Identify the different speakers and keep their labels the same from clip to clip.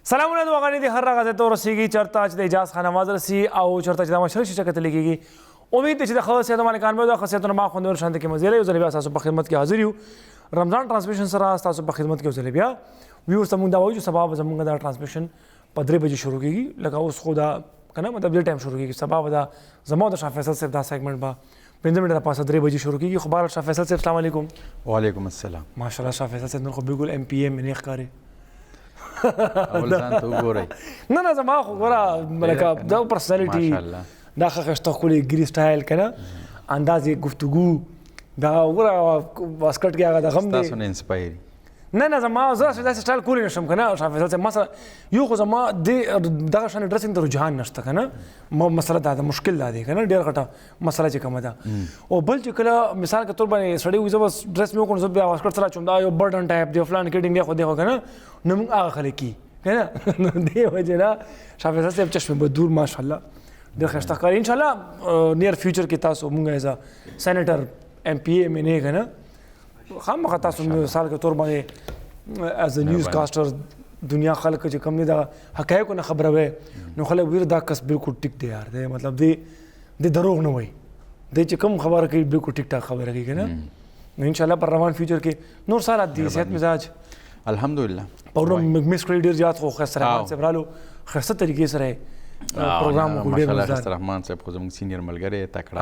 Speaker 1: سلامونه د وغانې د هر راغزه تو رسیږي چرته چې د اجازه خان نواز رسی او چرته چې د مشرق شي کته لګيږي امید چې د خاص سیادت مالکان به د خاصیتونو ما خوندور شانت کې مزيله یو ځل بیا تاسو په خدمت کې حاضر یو رمضان ټرانسمیشن سره تاسو په خدمت کې ځل بیا ویو سمون دا وایو چې سبب زمونږ دا ټرانسمیشن په 3 بجې شروع کیږي لکه اوس خو دا کنه مطلب د ټایم شروع کیږي سبب دا زمو د شاه فیصل صاحب دا سیګمنټ با 15 منټه پاسه 3 بجې شروع کیږي خبر شاه فیصل صاحب السلام علیکم.
Speaker 2: وعلیکم السلام.
Speaker 1: ماشاءالله شاه فیصل صاحب نو خو بالکل ام پی ایم نه ښکاري
Speaker 2: اول ځان ته وګورئ.
Speaker 1: نه زما خو ګوره ملکه دا پرسنالټي دا خښته خولي ګری سټایل کنه اندازې گفتگو دا ګوره واسکټ کې هغه د غم دی
Speaker 2: تاسو نه انسپایر
Speaker 1: نه زما زه دا سټایل کولی نشم کنه شاه فیصل صاحب مثلا یو خو زما د دغه شان ډریسینګ ته رجحان نشته کنه مسله دا مشکل دا دی کنه ډیر غټه مسله چې کومه ده او بل چې کله مثال کے طور باندې سړی وي زه بس ډریس مې وکړم زه بیا واسکټ سره چوم دا یو برډن ټایپ دی فلان کډینګ دی خو دی کنه نو موږ هغه خلک کی کنه دی وجه نه شاه فیصل صاحب چشم بدور ماشاءالله ډیر ښه ښکاري ان شاء الله نیر فیوچر کې تاسو موږ ایز سېنیټر ام پی ایم نه کنه خامخا تاسو مثال کے طور باندې ایز ا نیوز کاسټر دنیا خلک چې کم نه دا حقایق نه خبره وي نو خلک ویر دا کس بالکل ټیک دی یار دی مطلب دی دروغ نه وي دی چې کوم خبره کوي بالکل ټیک ټاک خبره کوي کنه نو ان شاء الله پر روان فیوچر کې نور سال دی صحت مزاج
Speaker 2: الحمدلله
Speaker 1: پرونو مس کریډر زیات خو خسر رحمان صاحب رالو خسته طریقې سره پروګرام وګړي
Speaker 2: ماشاءالله رحمان صاحب خو زموږ سینیئر ملګری تکړه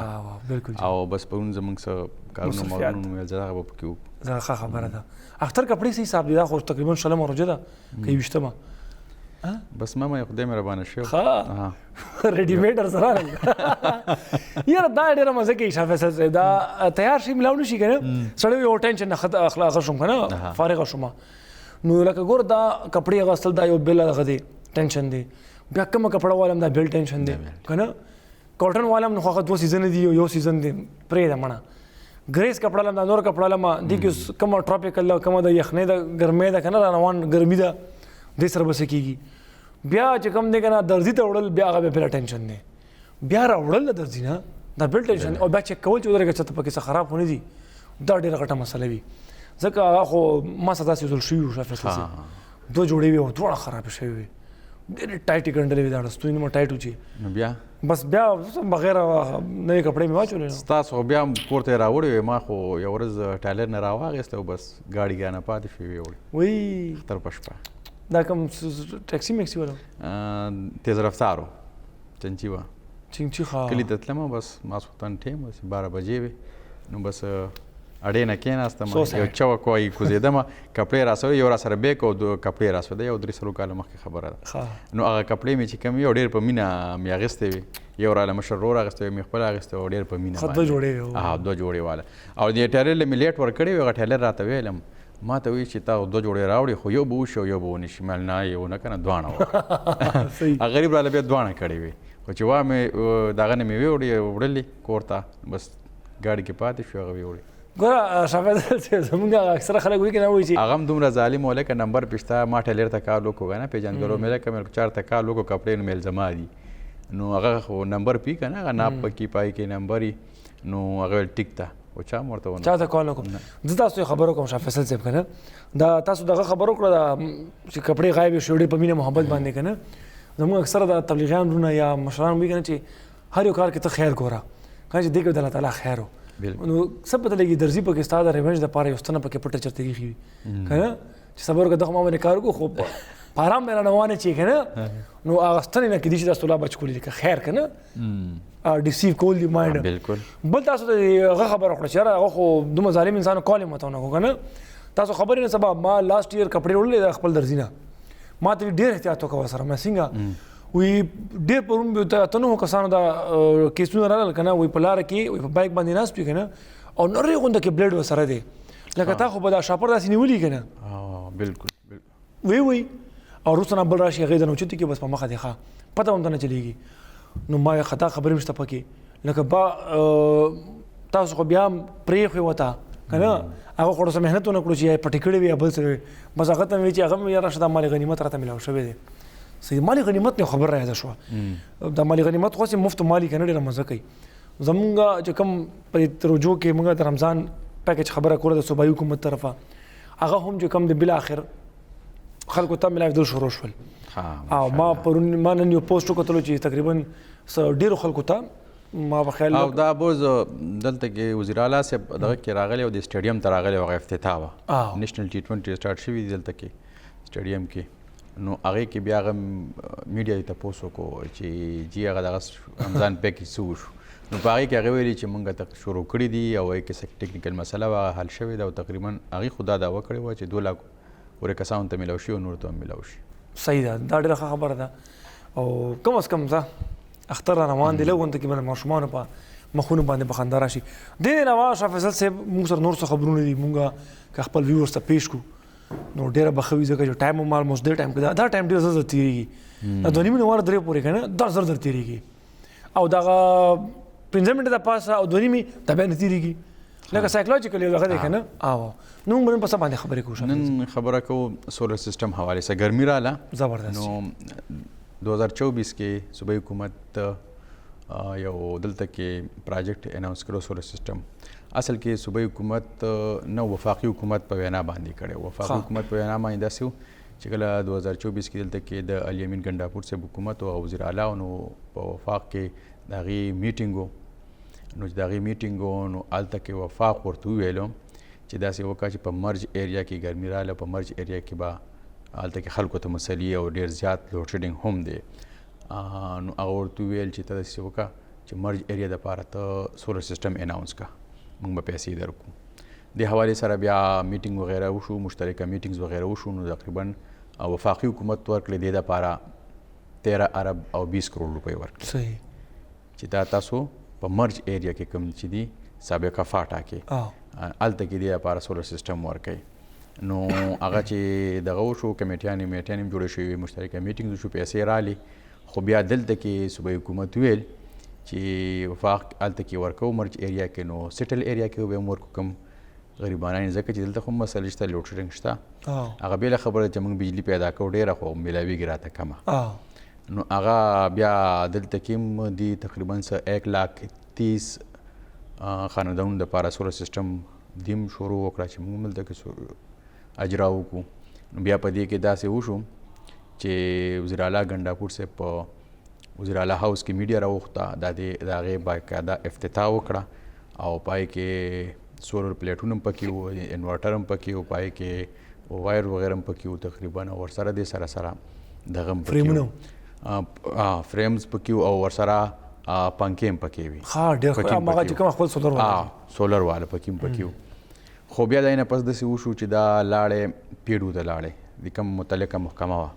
Speaker 1: بالکل
Speaker 2: او بس په زموږ سره کارونه مورونو مې ځای غو پکې
Speaker 1: زه ښه خبره ده اختر کپڑے سي حساب دا خو تقریبا شلم ورجه ده کوي وشتمه
Speaker 2: بس ما خدای مهربانه شو
Speaker 1: ها ریډی میډ سره یاره دا ډیره مزه کوي شاه فیصل صاحب دا تیار شي ملاو نشي کنه سړی یو ټینشن نه اخلاق شوم کنه فارغ شوم نو لکه ګور دا کپڑے غسل دا یو بل غدي ټینشن دی بیا کوم کپڑا والم دا بل ټینشن دی کنه کاټن والم نو خو 2 سیزن دی یو سیزن دی پرې دا مړه ګریس کپڑا لم دا نور کپڑا لم دی کې کوم ټراپیکل کوم د یخنه د ګرمه د کنه روان ګرمي ده د سر بس کیږي بیا چې کوم دی کنه درځي ته وړل بیا هغه بل ټینشن دی بیا راوړل درځي نه دا بل ټینشن او بیا چې کول چې ودرګه چې په کې خراب ونه دي دا ډیره غټه مسله وي ځکه هغه خو ما ساده سول شي شافه څه دوه جوړې وي او ټول خراب شوی وي ډېر ټایټ ګنډلې وي دا ستونی مو ټایټ وچی
Speaker 2: نو بیا
Speaker 1: بس بیا بغیر نوې کپڑے مې واچولې
Speaker 2: تاسو بیا کورته راوړې ما خو یو ورځ ټایلر نه راواغسته او بس گاډي ګانه پاتې شوې
Speaker 1: وي
Speaker 2: تر پښپا
Speaker 1: دا کوم ټیکسي میکسي ولا
Speaker 2: تیز رفتارو چنچیوا
Speaker 1: چنچی خا
Speaker 2: کلی تلمه بس ما سوتن ټیم بس 12 بجې وي نو بس اړې نه کېناستم یو چا کوی کوزیدم کپړې راسوي یو را سره بیک او کپړې راسوي یو 300 کال مخکې خبره ده نو هغه کپړې مې چې کم یو ډېر په مینا مې اغستې وي یو را لمشر رو راغستې مې خپل اغستې او ډېر په مینا
Speaker 1: باندې جوړې
Speaker 2: دوه جوړې والا او دې ټایلر مې لیټ ور کړی وي ټایلر راته ویلم ما ته وی چې تا دوه جوړې راوړي خو یو به وشو یو به ونشي مل نه یو نه کنه دوانه غریب را لبه دوانه کړی وي خو چې وا مې داغه نه مې وړلې کورته بس گاډي کې پاتې شو هغه وړي
Speaker 1: ګوره شاه فیصل صاحب زمونږ اکثره خلک وایي کنه وایي چې
Speaker 2: هغه هم دومره ظالم ولکه نمبر پښتا ما ټیلر ته کار وکړو کنه پیژندلو مې لکه مې 4 ته کار وکړو کپړې مې الزما دي نو هغه خو نمبر پی کنه هغه ناپ پکې پای کې نمبر نو هغه ټیک تا او چا مرته ونه
Speaker 1: چا ته کال وکړم زه تاسو خبرو کوم شاه فیصل صاحب کنه دا تاسو دغه خبرو کړو چې کپړې غایب شوړې په مینه محبت باندې کنه زموږ اکثره د تبلیغیان رونه یا مشران وی کنه چې هر یو کار کې ته خیر ګوره کنه چې دغه د الله تعالی خیر نو سب ته لګي درځي په کې ستاده ریونج د پاره یوستنه پکې پټه چرته کیږي کنه چې صبر کا دغه ما باندې کار کو خو پارام مې روانه چی کنه نو اغستنه نه کېدی چې د طلبه بچ کولې که خیر کنه ډیسیو کول دی مایند
Speaker 2: بالکل
Speaker 1: بل تاسو ته هغه خبره کړی چې هغه خو دوه ظالم انسان کال متونه کنه تاسو خبرې نه سبب ما لاست ایئر کپڑے وړلې خپل درځینه ما ته ډیر احتیاط وکړ سره مې څنګه وی ډېر پرون به تنو کسانو دا کیسونه رالل کنه وی په لار کې وی په بایک باندې ناس پی کنه او نورې غونډه کې بلیډ وسره دی لکه تا خو به دا شاپر داسې نیولې کنه
Speaker 2: بالکل
Speaker 1: وی او روسنا بل راشي غیدنه چې کې بس په مخه دی ښه پته هم نه چلیږي نو ما خطا خبرې مشته پکې لکه با تاسو خو بیا پرې خو وتا کنه هغه خو سم مهنتونه کړو چې پټیکړې وی بل سره بس هغه ته وی چې هغه یې راشد مال غنیمت راته ملاو شوی دی سید مالی غنیمت نه خبر راځه شو دا مالی غنیمت خو سم مفت مالی کنه ډیره مزه کوي زمونږ چې کوم په رجوع کې موږ د رمضان پیکج خبره کوله د صوبایي حکومت طرفه هغه هم چې کوم د بل اخر خلکو ته ملاوي دل شروع شول او ما پرون ما نن یو پوسټ وکړو چې تقریبا ډیرو خلکو ته ما په خیال
Speaker 2: او دا بوز دلته کې وزیر اعلی صاحب دغه کې راغلی او د سټیډیم ته راغلی او افتتاح وه نیشنل T20 سټارټ شوي دي دلته کې سټیډیم کې نو هغې کې بیا هغه میډیا ته تپوس وکړو چې جی هغه دغه رمضان پیکیج څه وشو نو په هغې کې هغې ویلي چې موږ ته شروع کړي دي او هغې کې څه ټیکنیکل مسله وه حل شوې ده او تقریبا هغې خو دا دعوه کړې وه چې 2 لک پورې کسانو ته میلاو شي او نورو ته هم میلاو شي
Speaker 1: صحیح ده دا ډېره ښه خبره ده او کم از کم ځه اختر را روان دی لږ غونته کې به د ماشومانو په مخونو باندې به خندا راشي دې علاوه شاه فیصل صاحب موږ سره نور څه خبرونه دي موږ که خپل ویورز ته پیش کړو نو ډېره به ښه وي ځکه چې ټایم هم آلموسټ دې ټایم کې دا ټایم ډېر زر تېرېږي دا 2 نیمې واره 3 پورې که نه دا زر تېرېږي او دغه 15 منټه د پاسه او 2 نیمې دا بیا نه تېرېږي لکه سایکولوجیکلی دغه دی که نه او نو موږ نن په څه باندې خبرې کوو
Speaker 2: نن خبره کوو سولر سسټم حوالې سره ګرمي راله
Speaker 1: زبردست
Speaker 2: نو 2024 کې صوبایي حکومت یو دلته کې پراجیکټ اناونس کړو سولر سسټم اصل کې صوبایي حکومت نه وفاقي حکومت په وینا باندې کړی وفاقي حکومت په وینا باندې داسې و چې کله 2024 کې دلته کې د علي امین ګنډاپور صاحب حکومت او وزیر اعلی نو په وفاق کې د هغې میټینګ و نو چې د هغې میټینګ و نو هلته کې وفاق ورته وویلو چې داسې وکړه چې په مرج ایریا کې ګرمي راغله په مرج ایریا کې به هلته کې خلکو ته مسلې او ډېر زیات لوډ شیډینګ هم دی نو هغه ورته وویل چې ته داسې وکړه چې مرج ایریا دپاره ته سولر سسټم اناونس کړه موږ به پیسې درکړو دې حوالې سره بیا میټینګ وغیره وشو مشترکه میټینګز وغیره وشو نو تقریبا وفاقي حکومت ورکړې دې دپاره 13 ارب او 20 کروڑ روپۍ ورکړي
Speaker 1: صحیح
Speaker 2: چې دا تاسو په مرج ایریا کې کوم چې دي سابقه فاټا کې هلته کې دې دپاره سولر سسټم ورکوي نو هغه چې دغه وشو کمیټیانې هم جوړې شوې مشترکه میټینګ وشو پیسې رالې خو بیا دلته کې صوبایي حکومت ویل چې وفاق هلته کې ورکوو مرج ایریا کې نو سیټل ایریا کې به هم ورکو کوم غریبانان ځکه چې دلته خو مسلې شته لوډ شیډینګ شته هغه بېله خبره چې موږ بجلي پیدا کوو ډېره خو میلاویږي راته کمه نو هغه بیا دلته کې هم دي تقریبا 130 خاندانونو دپاره سولر سسټم دیم شروع وکړه چې موږ دلته کې اجرا وکړو نو بیا په دې کې داسې وشو چې وزیر اعلی ګنډاپور صاحب په وزیر اعلی هاوس کې میډیا راوخته د هغې باقاعده افتتاح وکړه او پای کې سولر پلیټونه هم پکې وو انورټر هم پکې وو پای کې وایر وغیره هم پکې وو تقریبا او ورسره دې سره سره دغه هم پکې فریمز پکې وو او ورسره پنکې هم پکې وي
Speaker 1: هغه چې کوم خپل
Speaker 2: سولر واله پکې هم پکې وو خو بیا د نه پس داسې وشو چې دا لاړې پیډو ته لاړې د کوم متعلقه محکمه وه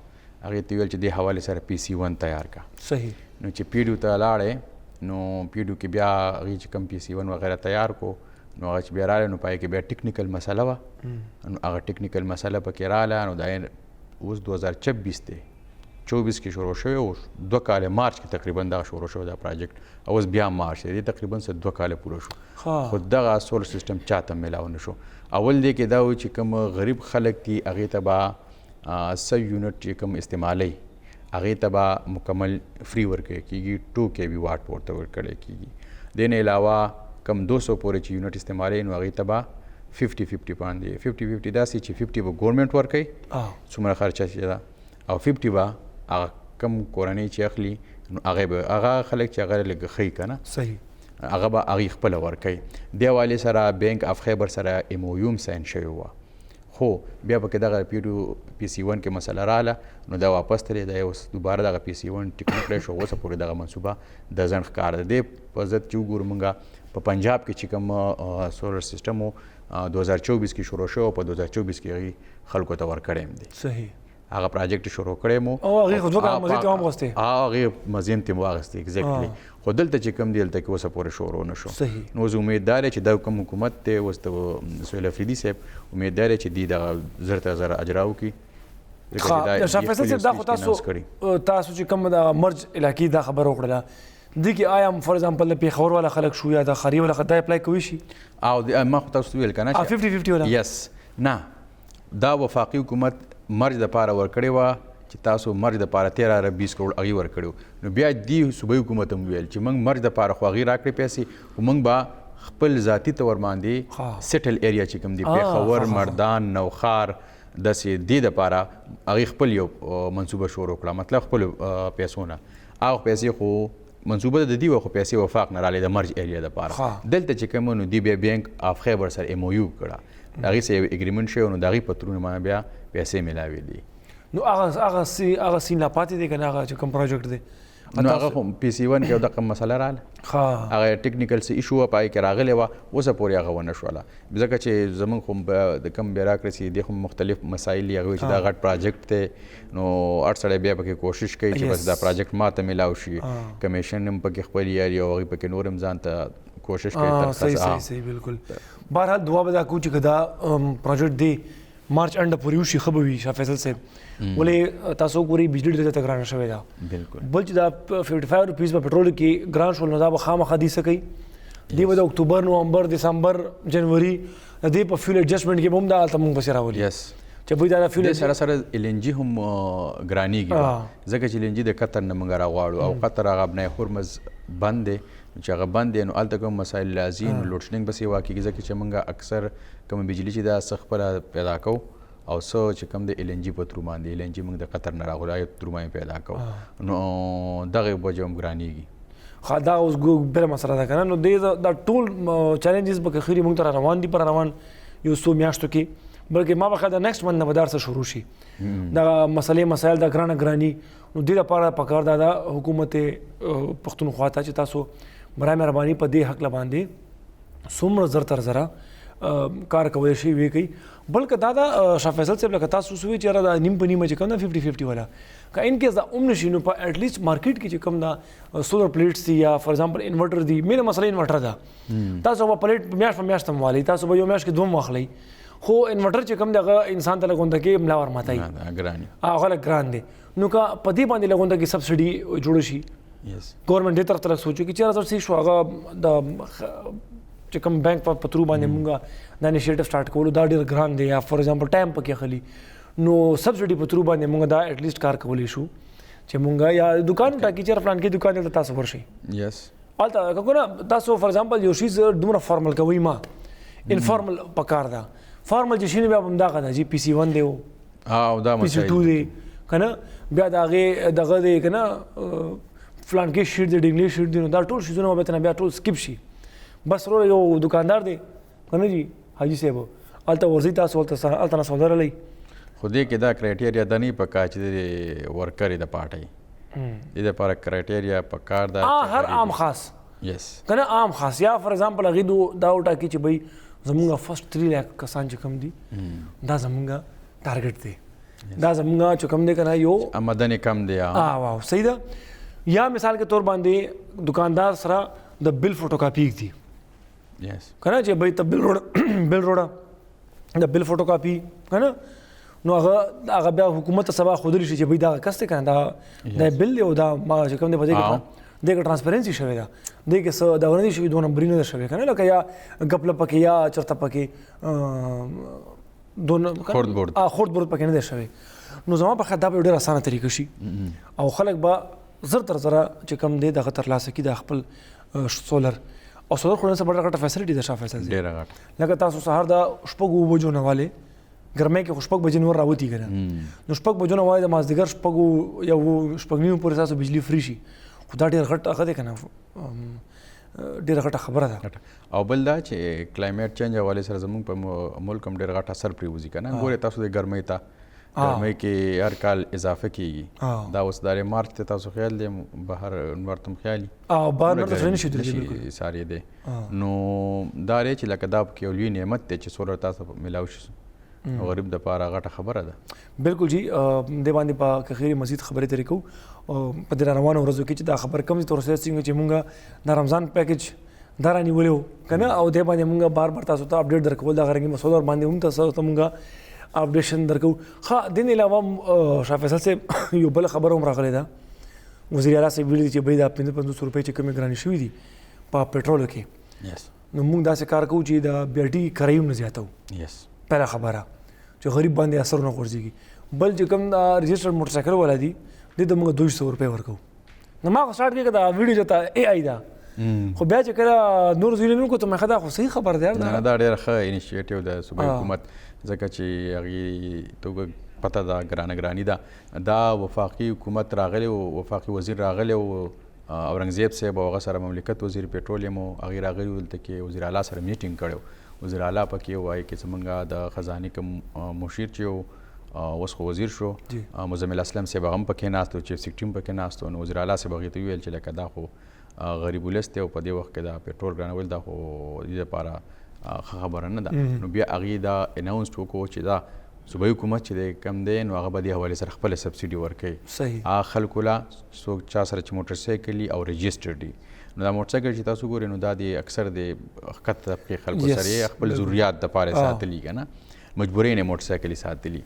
Speaker 2: هغې ته ویل چې دې حوالې سره PC1 تیار کړه
Speaker 1: صحیح
Speaker 2: نو چې پیډو ته لاړې نو پیډو کې بیا هغې چې کوم PC1 وغیره تیار کو نو هغه چې بیا راغلی نو پای کې بیا ټیکنیکل مسله وه نو هغه ټیکنیکل مسله پکې راغله نو دا اوس 2026 دی 24 کې شروع شوی او 2 کاله مارچ کې تقریبا دغه شروع شو دا پروجیکټ اوس بیا مارچ دی تقریبا 2 کاله پوره شو خو دغه سولر سسټم چاته میلاو نه شو اول دی کې دا و چې کوم غریب خلک دي هغې ته به 100 یونټ چې کوم استعمالی هغې ته به مکمل فری ورکړی کېږي 2 kV واټ پورته ورکړی کېږي دې نه علاوه کم 200 پورې چې یونټ استعمالی نو هغې ته به 50-50 باندې 50-50 داسې چې 50 به ګورنمنټ ورکوي څومره خرچه چې ده او 50 به هغه کم کورنۍ چې اخلي نو هغه خلک چې هغه لږ ښیي که نه
Speaker 1: صحیح
Speaker 2: هغه به هغې خپله ورکوي دې حوالې سره بینک اف خیبر سره MOU هم ساین شوی وه خو بیا پکې دغه PC1 کې مسله راغله نو دا واپس تللی دا اوس دوباره دغه PC1 ټیک نه کړی شو اوسه پورې دغه منصوبه د ځنډ ښکار ده دې په ضد چې وګورو موږ په پنجاب کې چې کوم سولر سسټم و 2024 کې شروع شو او په 2024 کې هغې خلکو ته ورکړی هم دی
Speaker 1: صحیح
Speaker 2: هغه پراجیکټ شروع کړی مو
Speaker 1: او هغې خو 2 کاله مزې ته هم واغستې
Speaker 2: هغې مزې هم ترې واغستې ایګزیکټلي خو دلته چې کوم دی هلته کې اوسه پورې شروع نه شو نو زه امیددار چې دا کوم حکومت دی اوس د سهیل افریدي صاحب امیددار چې دوی دغه زر ته زر اجرا وکړي
Speaker 1: شاه فیصل صاحب دا خو تاسو چې کوم د مرج علاقې دا خبره وکړله دې کې آیا فار ایگزامپل د پېښور والا خلک شو یا د خري والا خلک دا اپلای کوي شي
Speaker 2: او ما خو تاسو ویل که نه
Speaker 1: 50-50 والا
Speaker 2: یس نه دا وفاقي حکومت مرج دپاره ورکړې وه چې تاسو مرج دپاره 13 ارب 20 کروڑ هغې ورکړي نو بیا دې صوبایي حکومت هم ویل چې موږ مرج دپاره خو هغې راکړې پیسې خو موږ به خپل ذاتي طور باندې سیټل ایریا چې کوم دی پېښور مردان نوخار داسې دې دپاره هغې خپل یو منصوبه شروع کړه، مطلب خپلو پیسو نه. هغه پیسې خو منصوبه د دې وه خو پیسې وفاق نه راغلې د مرج ایریا دپاره. دلته چې کوم نو دوی بیا بینک آف خیبر سره MOU کړه، د هغې سره یو اګریمنټ شوی، نو د هغې په ترونه باندې بیا پیسې میلاوېدې.
Speaker 1: نو هغه سین لا پاتې دی که نه هغه چې کوم پروجیکټ دی؟
Speaker 2: نو هغه خو PC1 کې یو دغه مسله راغله، هغه ټیکنیکل څه ایشو وه په هغې کې راغلې وه، اوسه پورې هغه ونه شوله، ځکه چې زموږ خو د کوم بیراکرسي دی خو مختلف مسایل دي، هغوی چې دا غټ پروجیکټ دی نو هر سړی بیا پکې کوشش کوي چې بس دا پروجیکټ ما ته میلاو شي، کمیشن هم پکې خپل یاري او هغوی پکې نور هم ځان ته کوشش کوي.
Speaker 1: صحیح بالکل. بهرحال دعا به دا کوو چې که دا پروجیکټ دی مارچ انډه پورې وشي ښه به وي شاه فیصل صاحب، ولې تاسو وګورئ بجلي ډېره ته ګرانه شوې ده.
Speaker 2: بالکل.
Speaker 1: بل چې دا 55 روپیز په پټرول کې ګران شول نو دا به خامخا دي څه کوي، دی به د اکتوبر، نومبر، دسمبر، جنوري د دې په فیول ایډجسټمنټ کې به هم دا هلته موږ پسې راولي چې بوی دا فیول
Speaker 2: سره سره LNG هم ګرانېږي، ځکه چې LNG د قطر نه موږ راغواړو او قطر هغه ابنای هرمز بند دی، چې هغه بند دی نو هلته کوم مسایل راځي نو لوډ شیډنګ بس یې واقع کېږي، ځکه چې موږ اکثر کومه بجلي چې دا څه خپله پیدا کوو او څه چې کوم د LNG په ترو باندې LNG موږ د قطر نه راغلو هغې ترو باندې پیدا کوو، نو دغې وجه هم ګرانېږي.
Speaker 1: دا اوس بله مسله ده که نه، نو دې دا ټول چیلنجز به که خیري موږ ته را روان دي، پر روان یو څو میاشتو کې، بلکې ما به ښه د نیکسټ منت نه به دا څه شروع شي دغه مسلې مسایل دا ګرانه ګراني. نو دې لپاره پکار دا ده حکومت پښتونخوا ته چې تاسو برای مهرباني په دې حق باندې څومره زر تر زره کار کولی شي ویې کوي. بلکې دا دا شاه فیصل صاحب لکه تاسو سوي چې یاره دا نیم په نیمه چې کوم دا 50-50 والا که ان کیس دا هم نشي نو په ایټ لیسټ مارکیټ کې چې کوم دا سولر پلیټس دي یا فار ایگزامپل انورټر دي، مینه مسله انورټر ده، تاسو به پلیټ میاشت په میاشت هم والئ، تاسو به یو میاشت کې دوم واخلئ، خو انورټر چې کوم دغه انسان ته لګونده کې ملا ورماتای هغه لږ ګران دی. نو که په دې باندې لګونده کې سبسډي جوړ شي، ګورنمنټ دې طرف ته سوچو چې چېرې څه شو هغه د چې کوم بینک په ترو باندې مونږ دا انیشیټیو سٹارټ کولو دا ډېر ګران دی، یا فار ایگزامپل ټایم پکې اخلي، نو سبسډي په ترو باندې مونږ دا ایټ لیسټ کار کولی شو چې مونږ یا دکان ټاکي چې فلان کې دکان ته تاسو ورشئ هلته که نه تاسو فار ایگزامپل یو شیز دومره فارمل کوئ، ما انفارمل پکار ده، فارمل چې شي نو بیا به همدغه ده چې PC1 دی PC2 دی که نه، بیا د هغې دغه دی که نه فلان کې شیټ دی ډنګلي شیټ دی، نو دا ټول شیزونه به بیا ټول سکپ شي. بس وروره یو دکاندار دی که نه جي حاجي صاحب هلته ورځئ تاسو هلته نه سودا رلی،
Speaker 2: خو دې کې دا کرایټیریا دا نه پکار چې د ورکر د پارټۍ دې دپاره کرایټیریا پکار ده
Speaker 1: هر عام خاص که نه عام خاص، یا فار ایگزامپل هغې دا وټاکي چې بھئی زمونږ فرسټ 3 لاک کسان چې کوم دي دا زمونږ ټارګټ دی، دا زمونږ چې کوم دی که نه یو
Speaker 2: آمدنې کم دی.
Speaker 1: واو صحیح ده. یا مثال کے طور باندې دکاندار سره د بل فوټو کاپي دی که نه چې بھئی ته بل روړه د بل فوټو کاپي که نه، نو هغه بیا حکومت ته سبا ښودلی شي چې بھئی دغه کس دی که نه دا بل دی او دا ما چې کوم دی په دې کې ټرانسپیرنسي شوې ده، دې کې څه دغه نه دي شوي دونه نمبري نه ده شوې که نه، لکه یا ګپله پکې یا چېرته پکې دونه خورد برد پکې نه دی شوی. نو زما په خیال دا به ډېره اسانه طریقه شي او خلک به زر تر زره چې کوم دی دغه ترلاسه کړي د خپل سولر او سولر خو نن څه ډېره غټه فیسلټي ده شاه فیصل صاحب،
Speaker 2: ډېره غټه،
Speaker 1: لکه تاسو سهار د 6 بجو نه والې ګرمۍ کې خو 6 بجې نور راوتي که نه، نو 6 بجو نه والې د مازدیګر 6 یا 6:30 پورې تاسو بجلي فری شي، خو دا ډېر غټ هغه دی که نه ډېره غټه خبره ده.
Speaker 2: او بل دا چې کلایمیټ چینج حوالې سره زموږ په ملک هم ډېر غټ اثر پرېوځي که نه، ګورئ تاسو د ګرمۍ ته ګرمۍ کې هر کال اضافه کېږي، دا اوس دارې مارچ ته تاسو خیال دی بهر نور ته هم خیال
Speaker 1: بهر نور ته سړی نشي تللی
Speaker 2: ساری دی، نو دا دی چې لکه دا پکې یو لوی نعمت دی چې سولر تاسو میلاو شي، غریب دپاره غټه خبره ده.
Speaker 1: بالکل جی دې باندې په که خیري مزید خبرې ترې کوو په دې روانو ورځو کې چې دا خبر کم دي تر اوسه څنګه چې مونږ د رمضان پیکج دا رانیولی وو که نه، او دې باندې مونږ بار بار تاسو ته اپډیټ درکول، دغه رنګې مسولر باندې هم تاسو ته مونږ اپډیشن درکو. ښه دې نه علاوه شاه فیصل صاحب یو بله خبره هم راغلی ده، وزیر اعلی صاحب ویلي دي چې بھئی دا 55 روپۍ چې کومې ګرانې شوي دي په پټرولو کې، نو مونږ داسې کار کوو چې د بیاټي کرایي هم نه زیاتو، پهله خبره چې غریب باندې اثر نه غورځېږي. بل چې کوم دا رجسټر موټر سایکل والا دي دې ته مونږ 200 روپۍ ورکوو. نو ما خو سټارټ کې دا ویډیو چې AI ده، خو بیا چې کله نور زوینه نو کو ته مخه دا خو صحیح خبر دی،
Speaker 2: دا ډېر ښه انیشیټیو ده صوبایي حکومت، ځکه چې هغې ته پته ده ګراني ده دا وفاقي حکومت راغلی و وفاقي وزیر راغلی و اورنګزیب صاحب او هغه سره مملکت وزیر پټرولیم و هغې راغلي و دلته کې وزیر اعلی سره میټینګ کړی وزیر اعلی پکې وایي چې زمونږ د خزانې کوم مشیر چې و اوس خو وزیر شو مزمل اسلم صاحب هغه هم پکې ناست و چیف سیکرټري هم پکې ناست و نو وزیر اعلی صاحب هغې ته وویل چې لکه دا خو غریب ولس دی او په دې وخت کې دا پټرول ګرانول دا خو دې لپاره ښه خبره نه ده نو بیا هغې دا اناونس وکړو چې دا صوبایي حکومت چې دی کم دی نو هغه به دې حوالې سره خپله سبسیډي ورکوي هغه خلکو له څوک چا سره چې موټرسایکل وي او رجسټرډ وي نو دا موټرسایکل چې تاسو ګورئ نو دا د اکثر د ښکته طبقې خلکو سره یې خپل ضروریات دپاره یې ساتلي که نه مجبورین یې موټرسایکل یې ساتلي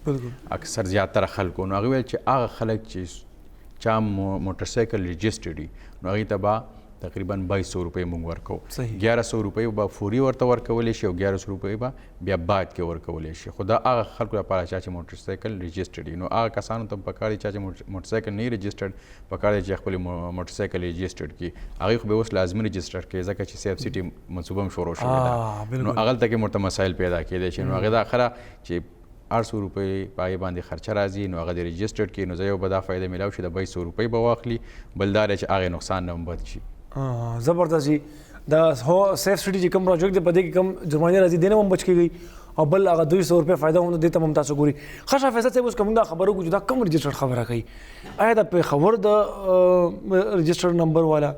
Speaker 2: اکثر زیاتره خلکو نو هغه ویل چې هغه خلک چې چا موټرسایکل رجسټرډ وي نو هغې ته به تقریبا 2200 روپۍ موږ ورکو 1100 روپۍ به فوري ورته ورکولی شي او 1100 روپۍ به بیا بعد کې ورکولی شي خو دا هغه خلکو لپاره چا چې موټرسایکل رجسټرډ وي نو هغه کسانو ته پکار دي چا چې موټرسایکل نه وي رجسټرډ پکار دی چې خپل موټرسایکل رجسټرډ کړي هغې خو به اوس لازمي رجسټر کړي ځکه چې سیف سټي منصوبه هم شروع شوې ده نو هغلته کې ورته مسایل پیدا کېدی شي نو هغې د اخره چې 800 روپۍ په هغې باندې خرچه راځي نو هغه د رجسټرډ کړي نو زه یو به دا فایده میلاو شي د 2200 روپۍ به واخلي بل دا دی چې هغې نقصان نه هم بد شي
Speaker 1: زبردست جی دا هو سیف سټي چې کوم پروجیکټ دی په دې کې کوم جرمانه راځي دې نه هم بچ کېږي او بل هغه 200 روپۍ فایده هم دې ته هم تاسو ګوري ښه شاه فیصل صاحب اوس کوم دا خبرو کو چې دا کم رجسټرډ خبره کوي آیا د پېښور د رجسټرډ نمبر والا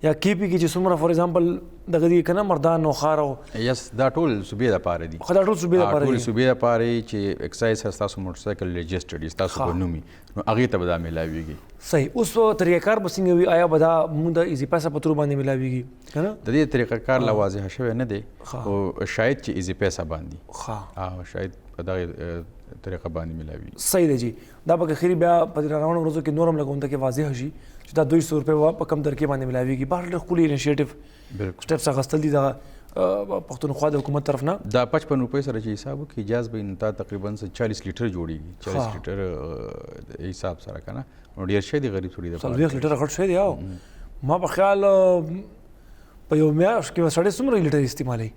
Speaker 1: یا کې پي کې چې څومره فور ایگزامپل دغه دی که نه مردان نوخار او
Speaker 2: یس دا ټول صوبې دپاره دي
Speaker 1: دا ټول صوبې دپاره
Speaker 2: ټول صوبې دپاره چې اکسایز سره ستاسو موټرسایکل رجسټرډ وي ستاسو په نوم وي نو هغې ته به دا میلاویږي
Speaker 1: صحیح اوس طریقه کار به څنګه وي آیا به دا مونږ د ایزي پیسه په تور باندې میلاویږي که نه
Speaker 2: د دې طریقه کار لا واضحه شوی نه دی خو شاید چې ایزي پیسه باندې شاید په دغې طریقه باندې میلاویږي
Speaker 1: صحیح دی جی دا به که خیري بیا په روانو ورځو کې نور هم لږ کې واضح شي چې دا 200 روپۍ په کم درکې باندې میلاویږي بهر ډېر ښکلي انیشیټیو سټیپس اخیستل دي دغه پښتونخوا د حکومت طرف نه
Speaker 2: دا 55 روپۍ سره چې حساب وکړي جاز به نو تا تقریبا 40 لیټر جوړېږي 40 لیټر حساب سره که نه نو ډېر شی دی غریب سړي دپاره
Speaker 1: 40 لیټر غټ شی دی او ما په خیال په یو میاشت کې سړی څومره لیټر استعمالوي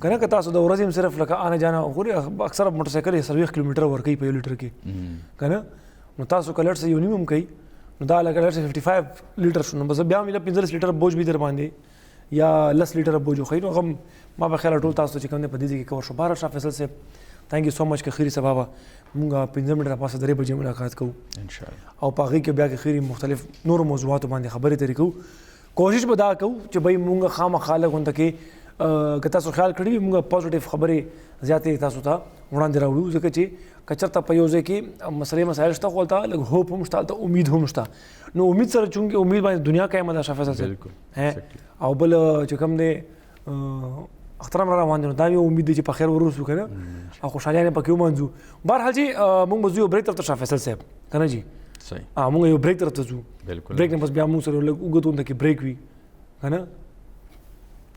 Speaker 1: که نه که تاسو د ورځې هم صرف لکه آنه جانه ګورې اکثره موټرسایکل یې 40 کیلومیټر ورکوي په یو لیټر کې که نه نو تاسو که لټ سه یو نیم هم کوي نو دا لکه لټ سه 55 لیټر شو نو بس بیا هم 15 لیټر بوج به در باندې یا 10 لیټر بوج خو نو غم ما به خیال ټول تاسو چې کوم نه په دې کې کور شو بهر شاه فیصل صاحب تھینک یو سو مچ که خیری سبا مونږه 15 منټه پاسه درې بجې ملاقات کوو
Speaker 2: ان شاء الله
Speaker 1: او په هغې کې بیا که خیری مختلف نور موضوعاتو باندې خبرې ترې کوو کوشش به دا کوو چې بھائی مونږه خامخا لږ کې که تاسو خیال کړی وي مونږ پازیټیو خبرې زیاتې تاسو ته وړاندې راوړو ځکه چې که چېرته په یو ځای کې مسلې مسایل شته خو هلته لږ هوپ هم شته هلته امید هم شته نو امید سره چونکې امید باندې دنیا قایمه ده شاه فیصل صاحب او بل چې کوم دی اخترام را روان دي نو دا یو امید دی چې په خیر ورسو که نه او خوشحالیانې پکې ومنځو بهرحال جی مونږ به ځو یو بریک طرف ته شاه فیصل صاحب که نه جی مونږ یو بریک طرف ته ځو بریک نه پس بیا مونږ سره لږ اوږد غونډه کې بریک وي که نه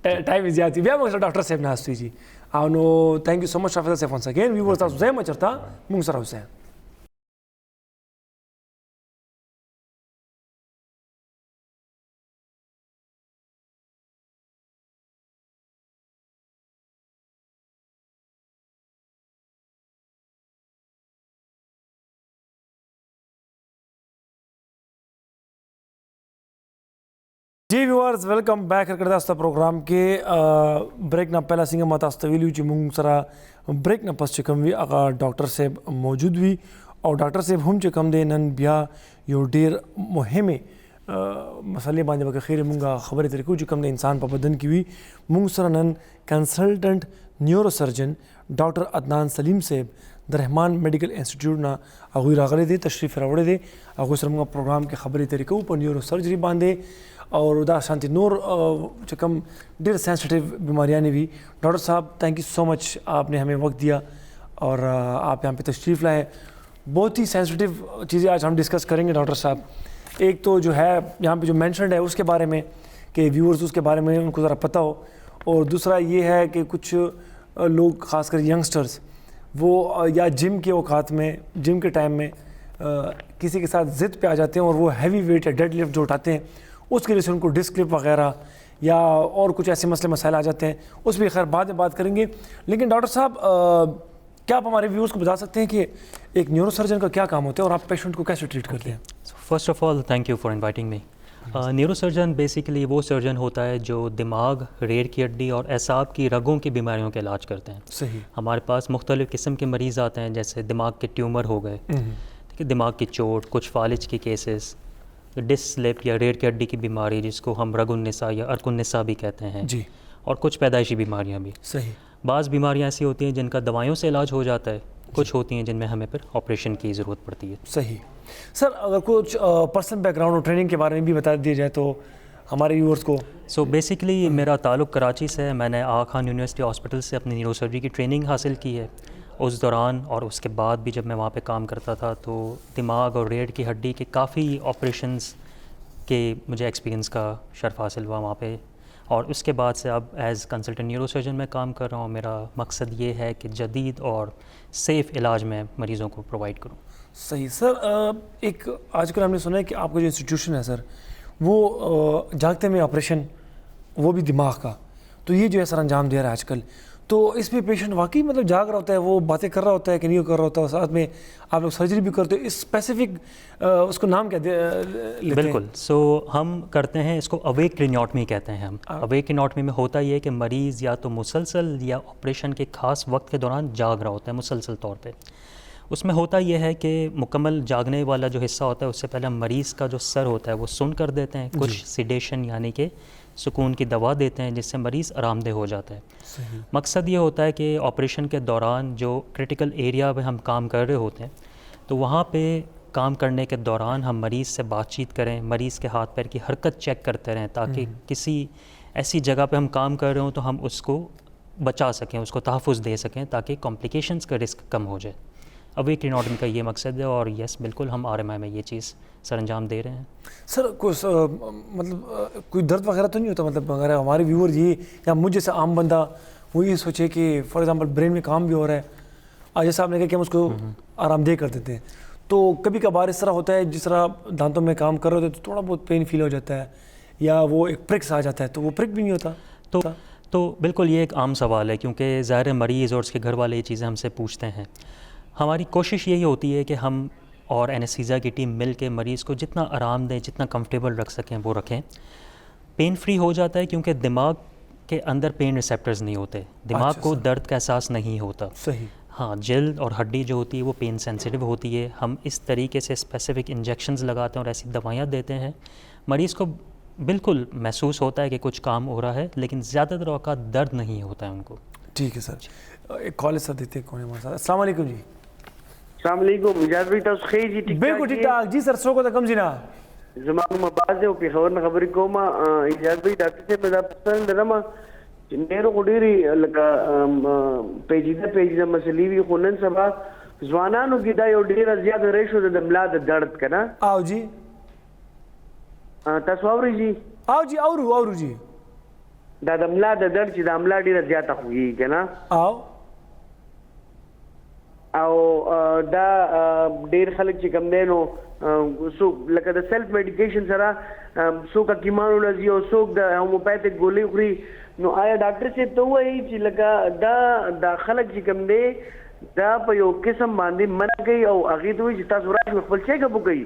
Speaker 1: ټایم یې زیات وي بیا موږ سره ډاکټر صاحب ناست وي جي او نو تھینک یو سو مچ شاه فیصل صاحب ونس اګین ویورز تاسو ځای مه چېرته مونږ سره اوسئ جی ویورز ویلکم بیک کړه تاسو ته پروګرام کې بریک نه پهلا څنګه ما تاسو ته ویلو چې موږ سره بریک نه پس چې کوم وي هغه ډاکټر صاحب موجود وي او ډاکټر صاحب هم چې کوم دی نن بیا یو ډېر مهمې مسلې باندې به خیر موږ خبرې ترې کوو چې کوم د انسان په بدن کې وي موږ سره نن کنسلټنټ نیورو سرجن ډاکټر عدنان سلیم صاحب د رحمان میډیکل انسټیټیوټ نه هغوی راغلی دی تشریف راوړی دی هغوی سره موږ پروګرام کې خبرې ترې کوو په نیورو سرجري باندې اور دا شانتی نور جو کم ڈیر سینسٹیو بیماریاں نے بھی ڈاکٹر صاحب تھینک یو سو مچ آپ نے ہمیں وقت دیا اور آپ یہاں پہ تشریف لائے بہت ہی سینسٹیو چیزیں آج ہم ڈسکس کریں گے ڈاکٹر صاحب ایک تو جو ہے یہاں پہ جو مینشنڈ ہے اس کے بارے میں کہ ویورز اس کے بارے میں ان کو ذرا پتہ ہو اور دوسرا یہ ہے کہ کچھ لوگ خاص کر ینگسٹرز وہ یا جم کے اوقات میں جم کے ٹائم میں کسی کے ساتھ ضد پہ آ جاتے ہیں اور وہ ہیوی ویٹ یا ڈیڈ لفٹ جو اٹھاتے ہیں اس کی وجہ سے ان کو ڈسک لپ وغیرہ یا اور کچھ ایسے مسئلے مسائل آ جاتے ہیں اس بھی خیر بعد میں بات کریں گے لیکن ڈاکٹر صاحب کیا آپ ہمارے ویورز کو بتا سکتے ہیں کہ ایک نیورو سرجن کا کیا کام ہوتا ہے اور آپ پیشنٹ کو کیسے ٹریٹ کرتے ہیں؟
Speaker 3: فرسٹ آف آل تھینک یو فار انوائٹنگ می. نیورو سرجن بیسیکلی وہ سرجن ہوتا ہے جو دماغ، ریڑھ کی ہڈی اور اعصاب کی رگوں کی بیماریوں کا علاج کرتے ہیں.
Speaker 1: صحیح.
Speaker 3: ہمارے پاس مختلف قسم کے مریض آتے ہیں، جیسے دماغ کے ٹیومر ہو گئے، ٹھیک ہے، دماغ کی چوٹ، کچھ فالج کے کیسز، ڈسک سلپ یا ریڑھ کی ہڈی کی بیماری جس کو ہم رگ النساء یا ارک النساء بھی کہتے ہیں،
Speaker 1: جی،
Speaker 3: اور کچھ پیدائشی بیماریاں بھی.
Speaker 1: صحیح.
Speaker 3: بعض بیماریاں ایسی ہوتی ہیں جن کا دوائیوں سے علاج ہو جاتا ہے، کچھ ہوتی ہیں جن میں ہمیں پھر آپریشن کی ضرورت پڑتی ہے.
Speaker 1: صحیح. سر اگر کچھ پرسنل بیک گراؤنڈ اور ٹریننگ کے بارے میں بھی بتا دیا جائے تو ہمارے ویورز کو.
Speaker 3: سو بیسیکلی میرا تعلق کراچی سے ہے. میں نے آغا خان یونیورسٹی ہاسپٹل سے اپنی نیورو سرجری کی ٹریننگ حاصل کی ہے. اس دوران اور اس کے بعد بھی جب میں وہاں پہ کام کرتا تھا تو دماغ اور ریڑھ کی ہڈی کے کافی آپریشنز کے مجھے ایکسپیرینس کا شرف حاصل ہوا وہاں پہ، اور اس کے بعد سے اب ایز کنسلٹنٹ نیورو سرجن میں کام کر رہا ہوں. میرا مقصد یہ ہے کہ جدید اور سیف علاج میں مریضوں کو پرووائڈ کروں.
Speaker 1: صحیح. سر ایک آج کل ہم نے سنا ہے کہ آپ کا جو انسٹیٹیوشن ہے سر وہ جاگتے میں آپریشن، وہ بھی دماغ کا، تو یہ جو ہے سر انجام دے رہا ہے آج کل. تو اس میں پیشنٹ واقعی مطلب جاگ رہا ہوتا ہے، وہ باتیں کر رہا ہوتا ہے کہ نہیں کر رہا ہوتا ہے، ساتھ میں آپ لوگ سرجری بھی کرتے ہو. اس اسپیسیفک اس کو نام کیا لیتے ہیں؟
Speaker 3: بالکل. سو ہم کرتے ہیں اس کو اویک کرینیوٹمی کہتے ہیں. ہم اویک کرینیوٹمی میں ہوتا یہ ہے کہ مریض یا تو مسلسل یا آپریشن کے خاص وقت کے دوران جاگ رہا ہوتا ہے مسلسل طور پہ. اس میں ہوتا یہ ہے کہ مکمل جاگنے والا جو حصہ ہوتا ہے اس سے پہلے مریض کا جو سر ہوتا ہے وہ سن کر دیتے ہیں، کچھ سیڈیشن یعنی کہ سکون کی دوا دیتے ہیں جس سے مریض آرام دہ ہو جاتا ہے.
Speaker 1: صحیح.
Speaker 3: مقصد یہ ہوتا ہے کہ آپریشن کے دوران جو کرٹیکل ایریا پہ ہم کام کر رہے ہوتے ہیں تو وہاں پہ کام کرنے کے دوران ہم مریض سے بات چیت کریں، مریض کے ہاتھ پیر کی حرکت چیک کرتے رہیں تاکہ کسی ایسی جگہ پہ ہم کام کر رہے ہوں تو ہم اس کو بچا سکیں، اس کو تحفظ دے سکیں تاکہ کمپلیکیشنز کا رسک کم ہو جائے. اویک کرینیوٹمی کا یہ مقصد ہے، اور یس بالکل ہم RMI میں یہ چیز سر انجام دے رہے ہیں.
Speaker 1: سر مطلب کوئی درد وغیرہ تو نہیں ہوتا؟ مطلب اگر ہمارے ویور یہ یا مجھ جیسا عام بندہ وہ یہ سوچے کہ فار ایگزامپل برین میں کام بھی ہو رہا ہے، آج صاحب نے کہا کہ ہم اس کو آرام دہ کر دیتے ہیں، تو کبھی کبھار اس طرح ہوتا ہے جس طرح دانتوں میں کام کر رہے ہوتے تو تھوڑا بہت پین فیل ہو جاتا ہے یا وہ ایک پرکس آ جاتا ہے، تو وہ پرک بھی نہیں ہوتا؟
Speaker 3: تو بالکل یہ ایک عام سوال ہے، کیونکہ ظاہر مریض اور اس کے گھر والے یہ چیزیں ہم سے پوچھتے ہیں. ہماری کوشش یہی ہوتی ہے کہ ہم اور اینستھیزیا کی ٹیم مل کے مریض کو جتنا آرام دیں، جتنا کمفرٹیبل رکھ سکیں وہ رکھیں. پین فری ہو جاتا ہے کیونکہ دماغ کے اندر پین ریسیپٹرز نہیں ہوتے، دماغ کو درد کا احساس نہیں ہوتا.
Speaker 1: صحیح.
Speaker 3: ہاں، جلد اور ہڈی جو ہوتی ہے وہ پین سینسیٹیو ہوتی ہے. ہم اس طریقے سے اسپیسیفک انجیکشنز لگاتے ہیں اور ایسی دوائیاں دیتے ہیں. مریض کو بالکل محسوس ہوتا ہے کہ کچھ کام ہو رہا ہے، لیکن زیادہ تر اوقات درد نہیں ہوتا ہے ان کو.
Speaker 1: ٹھیک ہے سر. ایک کال سر دیتے ہیں. کون ہے ہمارے ساتھ؟ السلام علیکم جی.
Speaker 4: السلام علیکم. اجازت بھی تاسو خیر جی؟
Speaker 1: بالکل ٹھیک ٹھاک جی. سر سو کو کم جنا
Speaker 4: زمانو مباز او په خبر نه خبرې کوم. اجازت بھی ډاکټر صاحب دا پسند درم چې ډېرو غډيري لکه پیجیده مسلې وي، خو نن سبا ځوانانو کې دا یو ډېره زیاته ریشو د ملا د درد کنه.
Speaker 1: آو جی.
Speaker 4: تاسو اورئ جی؟
Speaker 1: آو جی اورو جی.
Speaker 4: دا د ملا د درد چې د ملا ډېره زیاته خوږي کنه.
Speaker 1: آو
Speaker 4: او دا ډېر خلک چې کوم دی نو څوک لکه د سیلف میډیکیشن سره څوک حکیمانو لځي او څوک د هومیوپیتھک ګولۍ خوري. نو آیا ډاکټر صاحب ته وایي چې لکه دا خلک چې کوم دی دا په یو قسم باندې منع کوي او هغې ته وایي چې تاسو راشئ خپل چیک اپ وکړئ،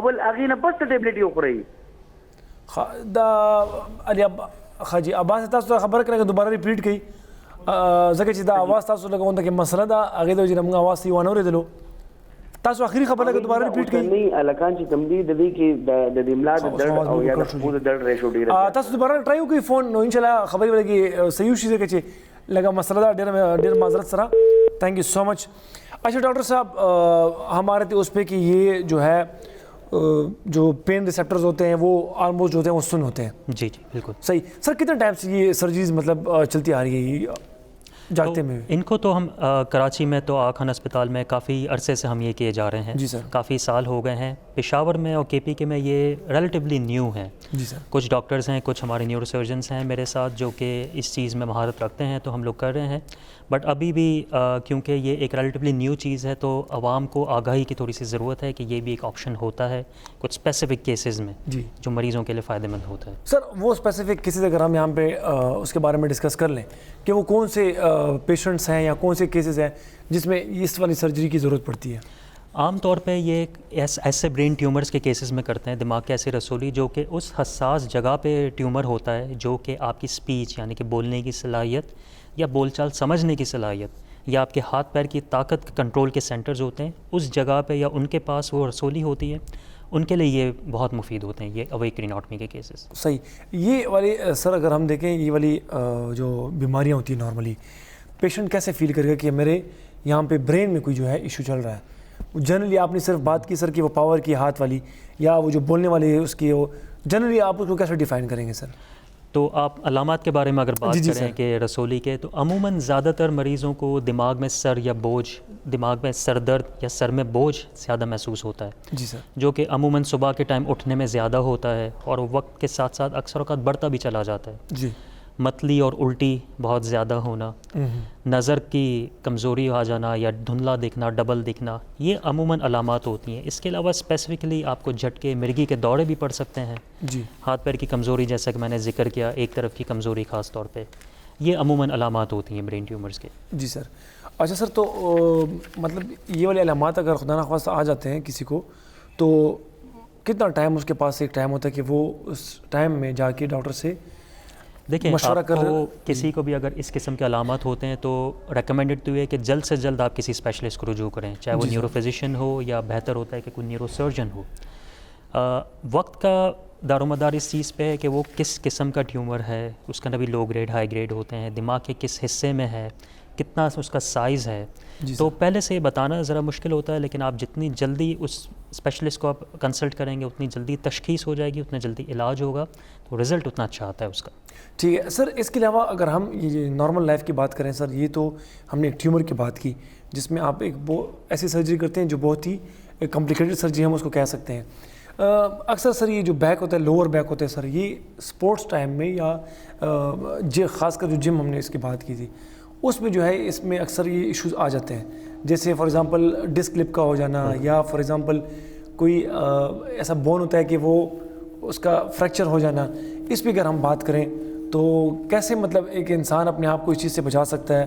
Speaker 4: اول هغې نه پس ته ټیبلېټ یې وخورئ.
Speaker 1: دا علي حاجي عباس تاسو ته خبره کړه دوباره ریپیټ کړئ ځکه چې دا اواز تاسو لګونده کې مسله ده هغې ته چې موږ اواز یې وانه اورېدلو. تاسو آخري خبره لکه دوباره ریپیټ کړئ.
Speaker 4: نه الکان چې کوم دی د دې کې د دې ملا د درد او یا د خپو د درد ریشو ډېره
Speaker 1: تاسو دوباره ټرای وکړئ فون، نو انشاءالله خبرې به لګي صحیح وشي ځکه چې لکه مسله ده ډېر معذرت سره. تھینک یو سو مچ. اچھا ڈاکٹر صاحب ہمارے تھے اس پہ کہ یہ جو ہے جو پین ریسیپٹرز ہوتے ہیں وہ آلموسٹ جو ہوتے ہیں وہ سن ہوتے ہیں.
Speaker 3: جی جی بالکل
Speaker 1: صحیح. سر کتنے ٹائم سے یہ سرجریز مطلب چلتی آ رہی ہے جاگتے میں؟
Speaker 3: ان کو تو ہم کراچی میں تو آغا خان اسپتال میں کافی عرصے سے ہم یہ کیے جا رہے ہیں.
Speaker 1: جی سر.
Speaker 3: کافی سال ہو گئے ہیں. پشاور میں اور KPK میں یہ ریلیٹیولی نیو ہیں.
Speaker 1: جی سر.
Speaker 3: کچھ ڈاکٹرز ہیں، کچھ ہمارے نیورو سرجنس ہیں میرے ساتھ جو کہ اس چیز میں مہارت رکھتے ہیں، تو ہم لوگ کر رہے ہیں. بٹ ابھی بھی کیونکہ یہ ایک ریلیٹیولی نیو چیز ہے تو عوام کو آگاہی کی تھوڑی سی ضرورت ہے کہ یہ بھی ایک آپشن ہوتا ہے کچھ اسپیسیفک کیسز میں
Speaker 1: جی
Speaker 3: جو مریضوں کے لیے فائدہ مند ہوتا ہے.
Speaker 1: سر وہ اسپیسیفک کیسز اگر ہم یہاں پہ اس کے بارے میں ڈسکس کر لیں کہ وہ کون سے پیشنٹس ہیں یا کون سے کیسز ہیں جس میں اس والی سرجری کی ضرورت پڑتی ہے؟
Speaker 3: عام طور پہ یہ ایسے برین ٹیومرز کے کیسز میں کرتے ہیں، دماغ کے ایسے رسولی جو کہ اس حساس جگہ پہ ٹیومر ہوتا ہے جو کہ آپ کی سپیچ یعنی کہ بولنے کی صلاحیت یا بول چال سمجھنے کی صلاحیت یا آپ کے ہاتھ پیر کی طاقت کنٹرول کے سینٹرز ہوتے ہیں، اس جگہ پہ یا ان کے پاس وہ رسولی ہوتی ہے، ان کے لیے یہ بہت مفید ہوتے ہیں، یہ اویک ریٹینوٹمی کے کیسز.
Speaker 1: صحیح. یہ والی سر اگر ہم دیکھیں یہ والی جو بیماریاں ہوتی ہیں نارملی پیشنٹ کیسے فیل کرے گا کہ میرے یہاں پہ برین میں کوئی جو ہے ایشو چل رہا ہے؟ جنرلی آپ نے صرف بات کی سر کہ وہ پاور کی ہاتھ والی یا وہ جو بولنے والی ہے اس کی، وہ جنرلی آپ اس کو کیسے ڈیفائن کریں گے سر؟
Speaker 3: تو آپ علامات کے بارے میں اگر بات کریں کہ رسولی کے، تو عموماً زیادہ تر مریضوں کو دماغ میں سر یا بوجھ، دماغ میں سر درد یا سر میں بوجھ زیادہ محسوس ہوتا ہے.
Speaker 1: جی سر. جو
Speaker 3: کہ عموماً صبح کے ٹائم اٹھنے میں زیادہ ہوتا ہے اور وقت کے ساتھ ساتھ اکثر اوقات بڑھتا بھی چلا جاتا ہے.
Speaker 1: جی.
Speaker 3: متلی اور الٹی بہت زیادہ ہونا، نظر کی کمزوری آ جانا یا دھندلا دکھنا، ڈبل دکھنا، یہ عموماً علامات ہوتی ہیں. اس کے علاوہ اسپیسیفکلی آپ کو جھٹکے، مرگی کے دورے بھی پڑ سکتے ہیں.
Speaker 1: جی.
Speaker 3: ہاتھ پیر کی کمزوری جیسا کہ میں نے ذکر کیا، ایک طرف کی کمزوری خاص طور پہ، یہ عموماً علامات ہوتی ہیں برین ٹیومرز کے.
Speaker 1: جی سر. اچھا سر، تو مطلب یہ والے علامات اگر خدا نخواستہ آ جاتے ہیں کسی کو تو کتنا ٹائم اس کے پاس ایک ٹائم ہوتا ہے کہ وہ اس ٹائم میں جا کے ڈاکٹر سے
Speaker 3: دیکھیں آپ کو کسی کو بھی اگر اس قسم کے علامات ہوتے ہیں تو ریکمینڈڈ تو یہ کہ جلد سے جلد آپ کسی اسپیشلسٹ کو رجوع کریں، چاہے وہ نیورو فزیشین ہو یا بہتر ہوتا ہے کہ کوئی نیورو سرجن ہو. وقت کا دار و مدار اس چیز پہ ہے کہ وہ کس قسم کا ٹیومر ہے، اس کا بھی لو گریڈ ہائی گریڈ ہوتے ہیں، دماغ کے کس حصے میں ہے، کتنا اس کا سائز ہے. تو پہلے سے یہ بتانا ذرا مشکل ہوتا ہے، لیکن آپ جتنی جلدی اس اسپیشلسٹ کو آپ کنسلٹ کریں گے اتنی جلدی تشخیص ہو جائے گی، اتنا جلدی علاج ہوگا، تو رزلٹ اتنا اچھا آتا ہے اس کا.
Speaker 1: ٹھیک ہے سر. اس کے علاوہ اگر ہم یہ نارمل لائف کی بات کریں سر، یہ تو ہم نے ایک ٹیومر کی بات کی جس میں آپ ایک ایسی سرجری کرتے ہیں جو بہت ہی کمپلیکیٹڈ سرجری ہم اس کو کہہ سکتے ہیں. اکثر سر یہ جو بیک ہوتا ہے، لوور بیک ہوتا ہے سر، یہ سپورٹس ٹائم میں یا خاص کر جو جم ہم نے اس کی بات کی تھی اس میں جو ہے اس میں اکثر یہ ایشوز آ جاتے ہیں، جیسے فار ایگزامپل ڈسک لپ کا ہو جانا یا فار ایگزامپل کوئی ایسا بون ہوتا ہے کہ وہ اس کا فریکچر ہو جانا. اس پہ اگر ہم بات کریں تو کیسے مطلب ایک انسان اپنے آپ کو اس چیز سے بچا سکتا ہے،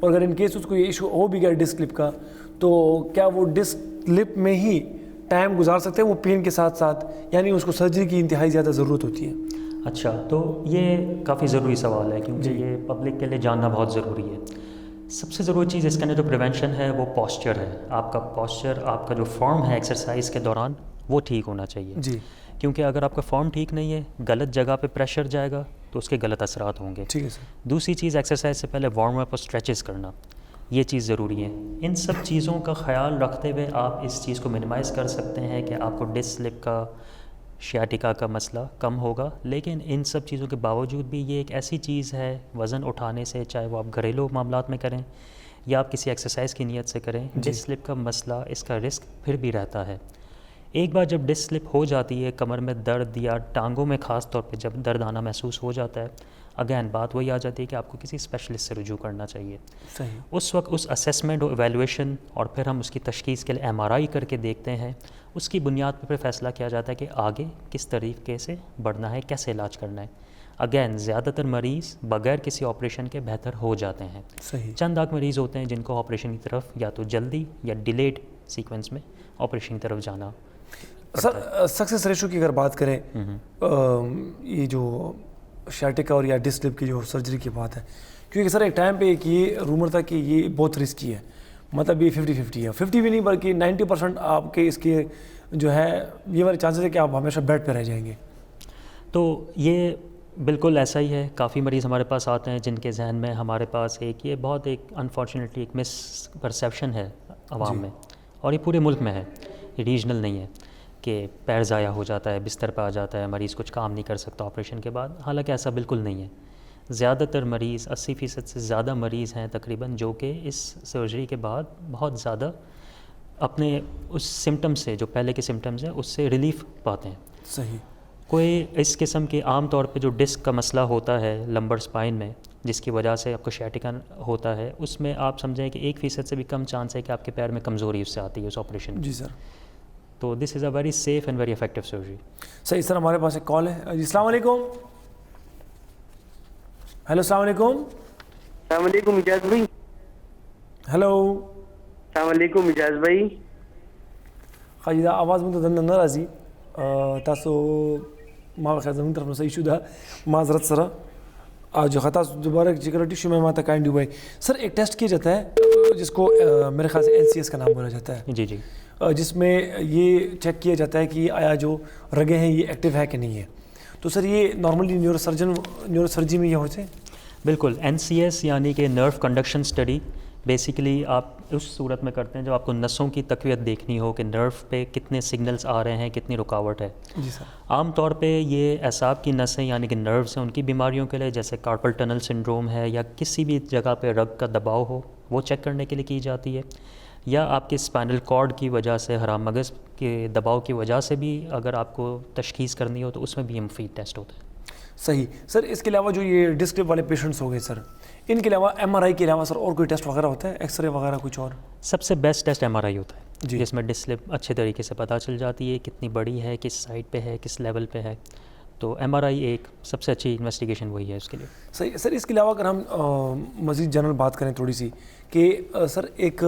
Speaker 1: اور اگر ان کیس اس کو یہ ایشو ہو بھی گیا ڈسک لپ کا تو کیا وہ ڈسک لپ میں ہی ٹائم گزار سکتے ہیں وہ پین کے ساتھ ساتھ، یعنی اس کو سرجری کی انتہائی زیادہ ضرورت ہوتی ہے؟
Speaker 3: اچھا، تو یہ کافی ضروری سوال ہے کیونکہ یہ پبلک کے لیے جاننا بہت ضروری ہے. سب سے ضروری چیز اس کے اندر جو پریونشن ہے وہ پوسچر ہے. آپ کا پوسچر، آپ کا جو فارم ہے ایکسرسائز کے دوران وہ ٹھیک ہونا چاہیے.
Speaker 1: جی.
Speaker 3: کیونکہ اگر آپ کا فارم ٹھیک نہیں ہے، غلط جگہ پہ پریشر جائے گا تو اس کے غلط اثرات ہوں گے.
Speaker 1: ٹھیک ہے سر. دوسری
Speaker 3: چیز ایکسرسائز سے پہلے وارم اپ اور اسٹریچز کرنا، یہ چیز ضروری ہے. ان سب چیزوں کا خیال رکھتے ہوئے آپ اس چیز کو منیمائز کر سکتے ہیں کہ آپ کو ڈسک سلپ کا، شیاٹیکا کا مسئلہ کم ہوگا. لیکن ان سب چیزوں کے باوجود بھی یہ ایک ایسی چیز ہے وزن اٹھانے سے، چاہے وہ آپ گھریلو معاملات میں کریں یا آپ کسی ایکسرسائز کی نیت سے کریں، ڈسک سلپ کا مسئلہ، اس کا رسک پھر بھی رہتا ہے. ایک بار جب ڈسک سلپ ہو جاتی ہے، کمر میں درد یا ٹانگوں میں خاص طور پہ جب درد آنا محسوس ہو جاتا ہے، اگین بات وہی آ جاتی ہے کہ آپ کو کسی اسپیشلسٹ سے رجوع کرنا چاہیے.
Speaker 1: صحیح.
Speaker 3: اس وقت اس اسیسمنٹ اور ایویلویشن اور پھر ہم اس کی تشخیص کے لیے MRI کر کے دیکھتے ہیں. اس کی بنیاد پر پھر فیصلہ کیا جاتا ہے کہ آگے کس طریقے سے بڑھنا ہے، کیسے علاج کرنا ہے. اگین زیادہ تر مریض بغیر کسی آپریشن کے بہتر ہو جاتے ہیں.
Speaker 1: صحیح.
Speaker 3: چند لاکھ مریض ہوتے ہیں جن کو آپریشن کی طرف یا تو جلدی یا ڈیلیڈ سیکوینس میں آپریشن کی طرف جانا.
Speaker 1: سر سکسیس ریشو کی اگر بات کریں، یہ جو شیاٹیکا اور یا ڈسک لپ کی جو سرجری کی بات ہے، کیونکہ سر ایک ٹائم پہ ایک یہ رومر تھا کہ یہ بہت رسکی ہے، مطلب یہ 50-50 ہے، 50 بھی نہیں بلکہ 90% آپ کے اس کے جو ہے یہ والے چانسز ہے کہ آپ ہمیشہ بیڈ پہ رہ جائیں گے.
Speaker 3: تو یہ بالکل ایسا ہی ہے. کافی مریض ہمارے پاس آتے ہیں جن کے ذہن میں ہمارے پاس یہ بہت ایک انفارچونیٹلی ایک مس پرسیپشن ہے عوام میں، اور یہ پورے ملک میں ہے، یہ ریجنل نہیں ہے، کہ پیر ضائع ہو جاتا ہے، بستر پہ آ جاتا ہے، مریض کچھ کام نہیں کر سکتا آپریشن کے بعد. حالانکہ ایسا بالکل نہیں ہے. زیادہ تر مریض، 80% سے زیادہ مریض ہیں تقریباً، جو کہ اس سرجری کے بعد بہت زیادہ اپنے اس سمٹم سے، جو پہلے کے سمٹمز ہیں، اس سے ریلیف پاتے ہیں.
Speaker 1: صحیح.
Speaker 3: کوئی اس قسم کے عام طور پہ جو ڈسک کا مسئلہ ہوتا ہے لمبر اسپائن میں، جس کی وجہ سے آپ کو شیاٹیکا ہوتا ہے، اس میں آپ سمجھیں کہ 1% سے بھی کم چانس ہے کہ آپ کے پیر میں کمزوری اس سے آتی ہے اس آپریشن.
Speaker 1: جی سر.
Speaker 3: تو دس از اے ویری سیف اینڈ ویری افیکٹو سرجری.
Speaker 1: صحیح سر. ہمارے پاس ایک کال ہے. جی السلام علیکم. ہیلو السلام علیکم.
Speaker 4: السلام علیکم اجاز بھائی.
Speaker 1: هلو
Speaker 4: السلام علیکم اجاز بھائی.
Speaker 1: خاجي دا आवाज مونږ ته نه راځي تاسو ما خیال زموږ طرف نه صحیح شو ده معذرت سره جو خطا دوبارہ ذکر ٹیشو میں ماتا کائنڈ ہوئے. سر ایک ٹیسٹ کیا جاتا ہے جس کو میرے خیال سے NCS کا نام بولا جاتا ہے
Speaker 3: جی جی
Speaker 1: جس میں یہ چیک کیا جاتا ہے کہ آیا جو رگیں ہیں یہ ایکٹیو ہے کہ نہیں ہے. تو سر یہ نارملی نیورو سرجری میں یہ ہوتے ہیں؟
Speaker 3: بالکل. NCS یعنی کہ نرو کنڈکشن اسٹڈی بیسیکلی آپ اس صورت میں کرتے ہیں جب آپ کو نسوں کی تقویت دیکھنی ہو کہ نرو پہ کتنے سگنلز آ رہے ہیں, کتنی رکاوٹ ہے.
Speaker 1: جی سر.
Speaker 3: عام طور پہ یہ اعصاب کی نسیں یعنی کہ نروز ہیں ان کی بیماریوں کے لیے جیسے کارپل ٹنل سنڈروم ہے یا کسی بھی جگہ پہ رگ کا دباؤ ہو وہ چیک کرنے کے لیے کی جاتی ہے, یا آپ کے اسپائنل کارڈ کی وجہ سے حرام مغز کے دباؤ کی وجہ سے بھی اگر آپ کو تشخیص کرنی ہو تو اس میں بھی یہ مفید ٹیسٹ ہوتا ہے.
Speaker 1: صحیح. سر اس کے علاوہ جو یہ ڈسک والے پیشنٹس ہو گئے سر, ان کے علاوہ MRI کے علاوہ سر اور کوئی ٹیسٹ وغیرہ ہوتا ہے, ایکس رے وغیرہ کچھ اور؟
Speaker 3: سب سے بیسٹ ٹیسٹ MRI ہوتا ہے
Speaker 1: جی.
Speaker 3: جس میں ڈسلپ اچھے طریقے سے پتہ چل جاتی ہے کتنی بڑی ہے, کس سائڈ پہ ہے, کس لیول پہ ہے. تو MRI ایک سب سے اچھی انویسٹیگیشن وہی ہے اس کے لیے.
Speaker 1: صحیح. سر اس کے علاوہ اگر ہم مزید جنرل بات کریں تھوڑی سی کہ سر ایک